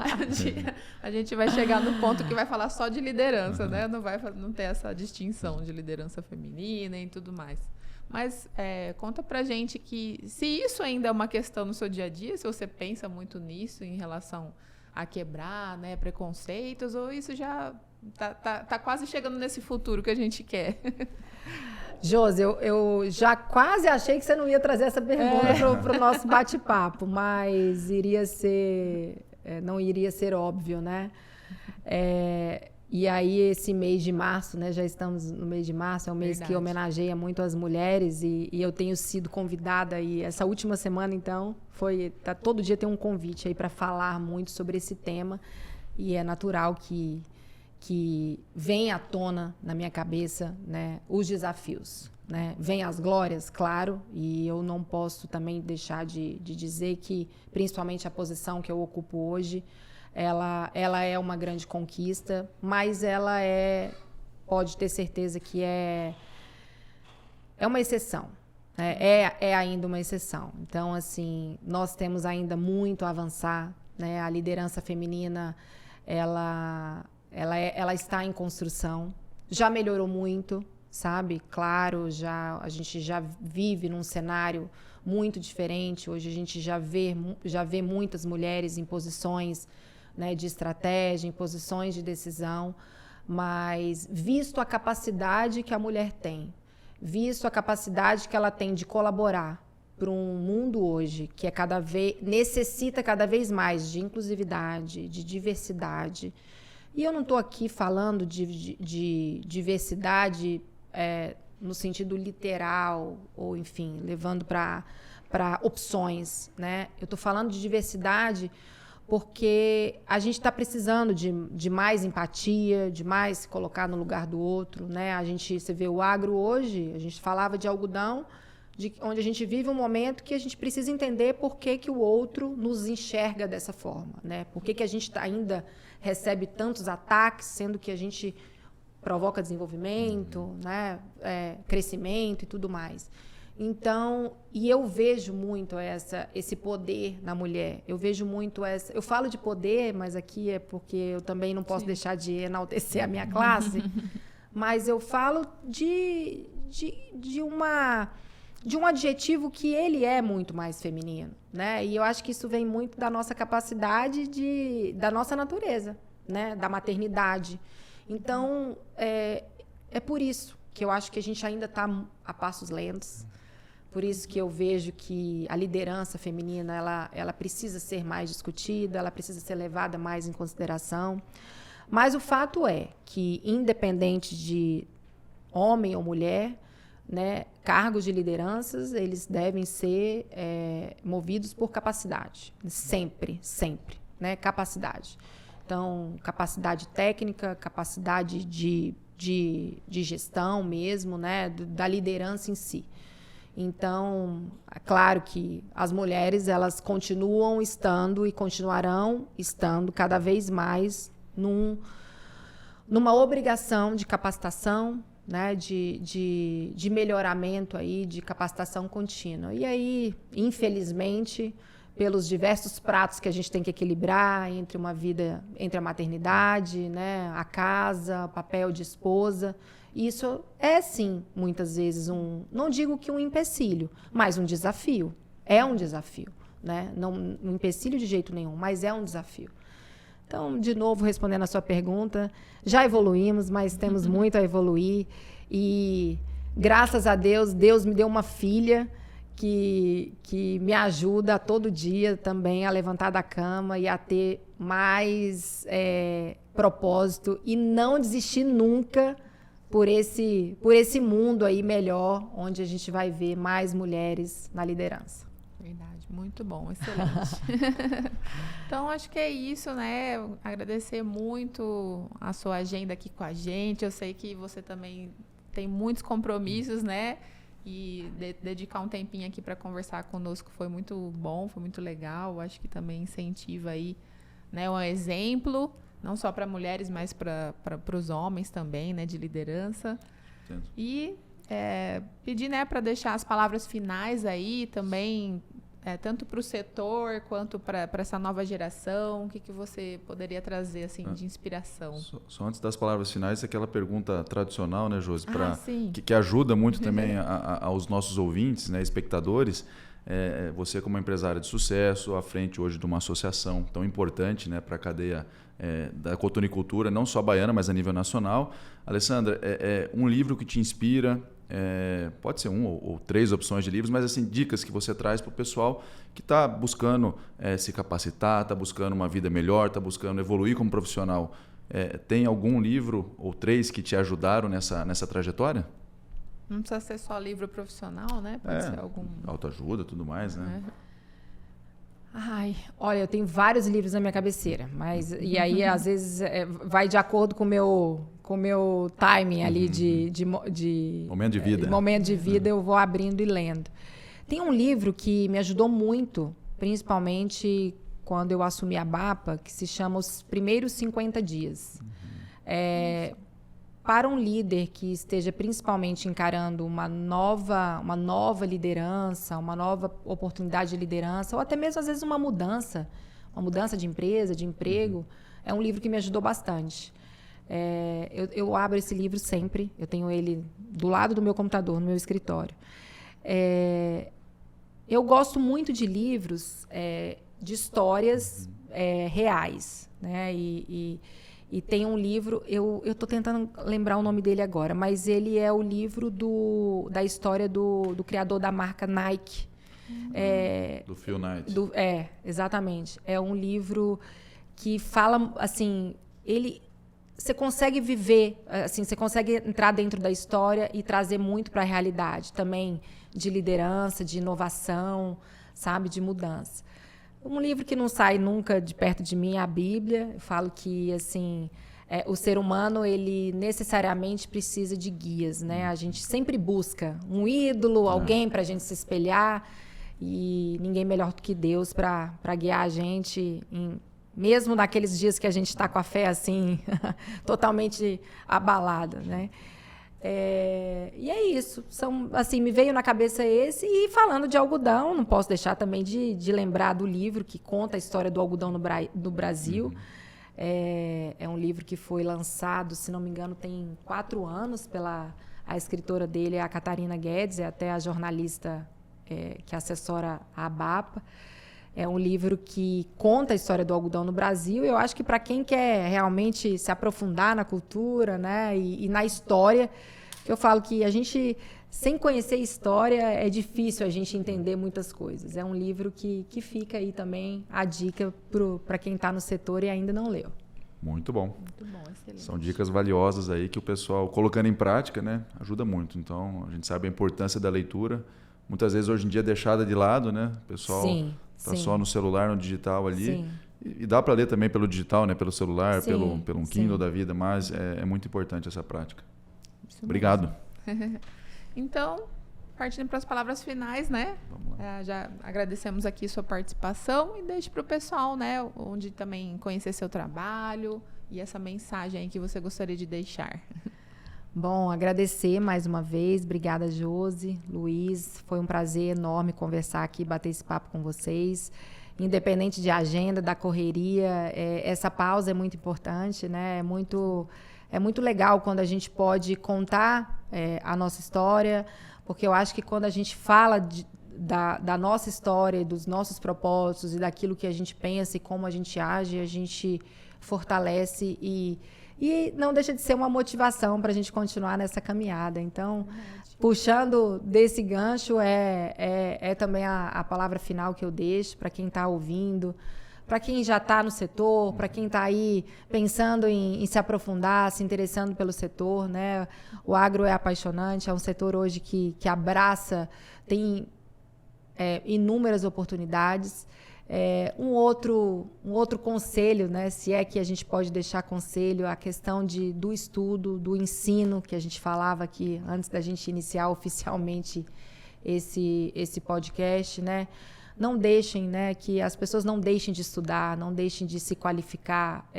A gente vai chegar no ponto que vai falar só de liderança, né? Não ter essa distinção de liderança feminina e tudo mais. Mas conta pra gente que se isso ainda é uma questão no seu dia a dia, se você pensa muito nisso em relação a quebrar, né, preconceitos, ou isso já tá quase chegando nesse futuro que a gente quer? Josi, eu já quase achei que você não ia trazer essa pergunta para o nosso bate-papo, mas não iria ser óbvio, né? E aí, esse mês de março, né? Já estamos no mês de março, é um mês que homenageia muito as mulheres e eu tenho sido convidada e essa última semana, então, todo dia tem um convite aí para falar muito sobre esse tema e é natural que venha à tona na minha cabeça, né, os desafios, né? Vem as glórias, claro, e eu não posso também deixar de dizer que, principalmente a posição que eu ocupo hoje, ela é uma grande conquista, mas ela pode ter certeza que é uma exceção. É ainda uma exceção. Então, assim, nós temos ainda muito a avançar, né? A liderança feminina, ela está em construção. Já melhorou muito, sabe? Claro, a gente já vive num cenário muito diferente. Hoje a gente já vê muitas mulheres em posições, né, de estratégia, em posições de decisão, mas visto a capacidade que a mulher tem, visto a capacidade que ela tem de colaborar para um mundo hoje que necessita cada vez mais de inclusividade, de diversidade. E eu não estou aqui falando de diversidade no sentido literal, ou enfim, levando para opções, né? Eu estou falando de diversidade porque a gente está precisando de mais empatia, de mais se colocar no lugar do outro, né? Você vê o agro hoje, a gente falava de algodão, onde a gente vive um momento que a gente precisa entender por que o outro nos enxerga dessa forma, né? Por que a gente ainda recebe tantos ataques, sendo que a gente provoca desenvolvimento, né? Crescimento e tudo mais. Então, e eu vejo muito esse poder na mulher. Eu vejo muito essa... Eu falo de poder, mas aqui é porque eu também não posso deixar de enaltecer a minha classe. Mas eu falo de um adjetivo que ele é muito mais feminino, né? E eu acho que isso vem muito da nossa capacidade da nossa natureza, né? Da maternidade. Então, é por isso que eu acho que a gente ainda está a passos lentos. Por isso que eu vejo que a liderança feminina ela precisa ser mais discutida, ela precisa ser levada mais em consideração. Mas o fato é que, independente de homem ou mulher, né, cargos de lideranças, eles devem ser movidos por capacidade. Sempre, sempre, né? Capacidade. Então, capacidade técnica, capacidade de gestão mesmo, né? Da liderança em si. Então, é claro que as mulheres, elas continuam estando e continuarão estando cada vez mais numa obrigação de capacitação, né, de melhoramento aí, de capacitação contínua. E aí, infelizmente, pelos diversos pratos que a gente tem que equilibrar entre uma vida, entre a maternidade, né, a casa, o papel de esposa, isso é, sim, muitas vezes não digo que um empecilho, mas um desafio. É um desafio, né? Não um empecilho de jeito nenhum, mas é um desafio. Então, de novo, respondendo a sua pergunta, já evoluímos, mas temos muito a evoluir. E, graças a Deus, Deus me deu uma filha que me ajuda todo dia também a levantar da cama e a ter mais propósito e não desistir nunca por esse mundo aí melhor, onde a gente vai ver mais mulheres na liderança. Verdade, muito bom, excelente. Então, acho que é isso, né? Agradecer muito a sua agenda aqui com a gente. Eu sei que você também tem muitos compromissos, né? E dedicar um tempinho aqui para conversar conosco foi muito bom, foi muito legal. Acho que também incentiva aí, né, um exemplo, não só para mulheres, mas para os homens também, né, de liderança. Entendo. E pedir, né, para deixar as palavras finais aí também, tanto para o setor quanto para essa nova geração. O que você poderia trazer assim, de inspiração? Só antes das palavras finais, aquela pergunta tradicional, né, Josi, que ajuda muito também aos nossos ouvintes, né, espectadores. Você como empresária de sucesso, à frente hoje de uma associação tão importante, né, para a cadeia da cotonicultura, não só baiana, mas a nível nacional. Alessandra, um livro que te inspira, pode ser ou 3 opções de livros, mas assim, dicas que você traz para o pessoal que está buscando se capacitar, está buscando uma vida melhor, está buscando evoluir como profissional. Tem algum livro ou 3 que te ajudaram nessa trajetória? Não precisa ser só livro profissional, né? Pode ser algum... autoajuda, tudo mais, né? Ai, olha, eu tenho vários livros na minha cabeceira, mas e aí às vezes vai de acordo com o meu timing ali de momento de vida. Momento de vida, eu vou abrindo e lendo. Tem um livro que me ajudou muito, principalmente quando eu assumi a BAPA, que se chama Os Primeiros 50 Dias. Para um líder que esteja principalmente encarando uma nova liderança, uma nova oportunidade de liderança, ou até mesmo, às vezes, uma mudança de empresa, de emprego, é um livro que me ajudou bastante. Eu abro esse livro sempre, eu tenho ele do lado do meu computador, no meu escritório. Eu gosto muito de livros de histórias reais, né? E tem um livro, eu estou tentando lembrar o nome dele agora, mas ele é o livro da história do criador da marca Nike. Do Phil Knight. Exatamente. É um livro que fala, assim, você consegue viver, assim, você consegue entrar dentro da história e trazer muito para a realidade também, de liderança, de inovação, sabe, de mudança. Um livro que não sai nunca de perto de mim é a Bíblia. Eu falo que, assim, o ser humano, ele necessariamente precisa de guias, né? A gente sempre busca um ídolo, alguém para a gente se espelhar, e ninguém melhor do que Deus para guiar a gente Mesmo naqueles dias que a gente está com a fé assim, totalmente abalada, né? E é isso. Assim, me veio na cabeça esse. E falando de algodão, não posso deixar também de lembrar do livro que conta a história do algodão no Brasil. É um livro que foi lançado, se não me engano, tem 4 anos a escritora dele, a Catarina Guedes, é até a jornalista que assessora a ABAPA. É um livro que conta a história do algodão no Brasil. Eu acho que para quem quer realmente se aprofundar na cultura, né, e na história, eu falo que a gente, sem conhecer história, é difícil a gente entender muitas coisas. É um livro que fica aí também a dica para quem está no setor e ainda não leu. Muito bom. Muito bom, excelente. São dicas valiosas aí que o pessoal, colocando em prática, né, ajuda muito. Então, a gente sabe a importância da leitura. Muitas vezes, hoje em dia, é deixada de lado, né? O pessoal está só no celular, no digital ali. Sim. E dá para ler também pelo digital, né? Pelo celular, Sim, pelo um Kindle da vida, mas é muito importante essa prática. Isso Obrigado. Então, partindo para as palavras finais, né? Vamos lá. Já agradecemos aqui sua participação e deixe para o pessoal, né? Onde também conhecer seu trabalho e essa mensagem aí que você gostaria de deixar. Bom, agradecer mais uma vez. Obrigada, Josi, Luiz. Foi um prazer enorme conversar aqui, bater esse papo com vocês. Independente de agenda, da correria, essa pausa é muito importante, né? É muito legal quando a gente pode contar a nossa história, porque eu acho que quando a gente fala da nossa história, dos nossos propósitos e daquilo que a gente pensa e como a gente age, a gente fortalece e não deixa de ser uma motivação para a gente continuar nessa caminhada. Então, puxando desse gancho, é também a palavra final que eu deixo para quem está ouvindo, para quem já está no setor, para quem está aí pensando em se aprofundar, se interessando pelo setor, né? O agro é apaixonante, é um setor hoje que abraça, tem inúmeras oportunidades. Um outro conselho, né, se é que a gente pode deixar conselho, a questão do estudo, do ensino, que a gente falava aqui antes da gente iniciar oficialmente esse podcast, né? Não deixem, né, que as pessoas não deixem de estudar, não deixem de se qualificar.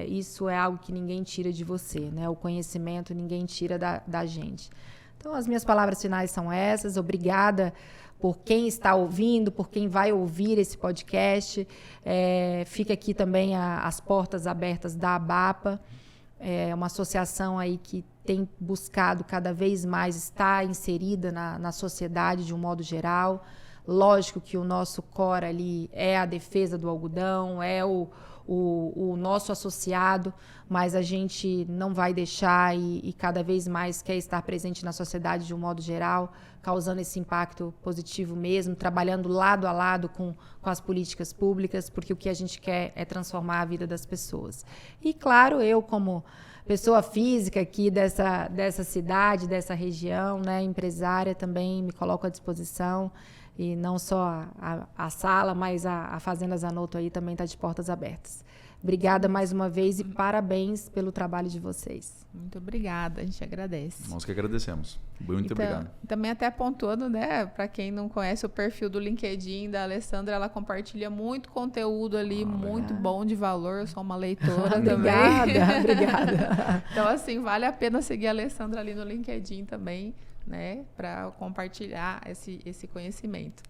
Isso é algo que ninguém tira de você, né? O conhecimento ninguém tira da gente. Então, as minhas palavras finais são essas. Obrigada por quem está ouvindo, por quem vai ouvir esse podcast. Fica aqui também as portas abertas da ABAPA, uma associação aí que tem buscado cada vez mais estar inserida na sociedade de um modo geral. Lógico que o nosso core ali é a defesa do algodão, é o nosso associado, mas a gente não vai deixar e cada vez mais quer estar presente na sociedade de um modo geral, causando esse impacto positivo mesmo, trabalhando lado a lado com as políticas públicas, porque o que a gente quer é transformar a vida das pessoas. E, claro, eu como pessoa física aqui dessa cidade, dessa região, né, empresária, também me coloco à disposição. E não só a sala, mas a Fazenda Zanotto aí também está de portas abertas. Obrigada mais uma vez e parabéns pelo trabalho de vocês. Muito obrigada, a gente agradece. Nós que agradecemos. Muito obrigado. Também até pontuando, né, para quem não conhece o perfil do LinkedIn da Alessandra, ela compartilha muito conteúdo ali, muito bom de valor. Eu sou uma leitora também. Obrigada. Então, assim, vale a pena seguir a Alessandra ali no LinkedIn também, né, para compartilhar esse conhecimento.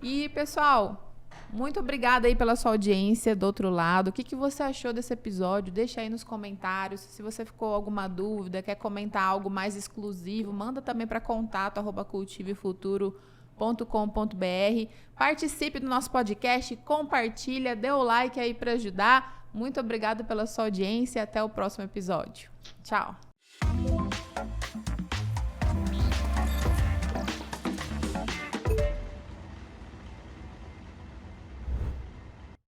E, pessoal, muito obrigada aí pela sua audiência do outro lado. O que você achou desse episódio? Deixa aí nos comentários. Se você ficou alguma dúvida, quer comentar algo mais exclusivo, manda também para contato@cultivefuturo.com.br. Participe do nosso podcast, compartilha, dê o like aí para ajudar. Muito obrigada pela sua audiência e até o próximo episódio. Tchau!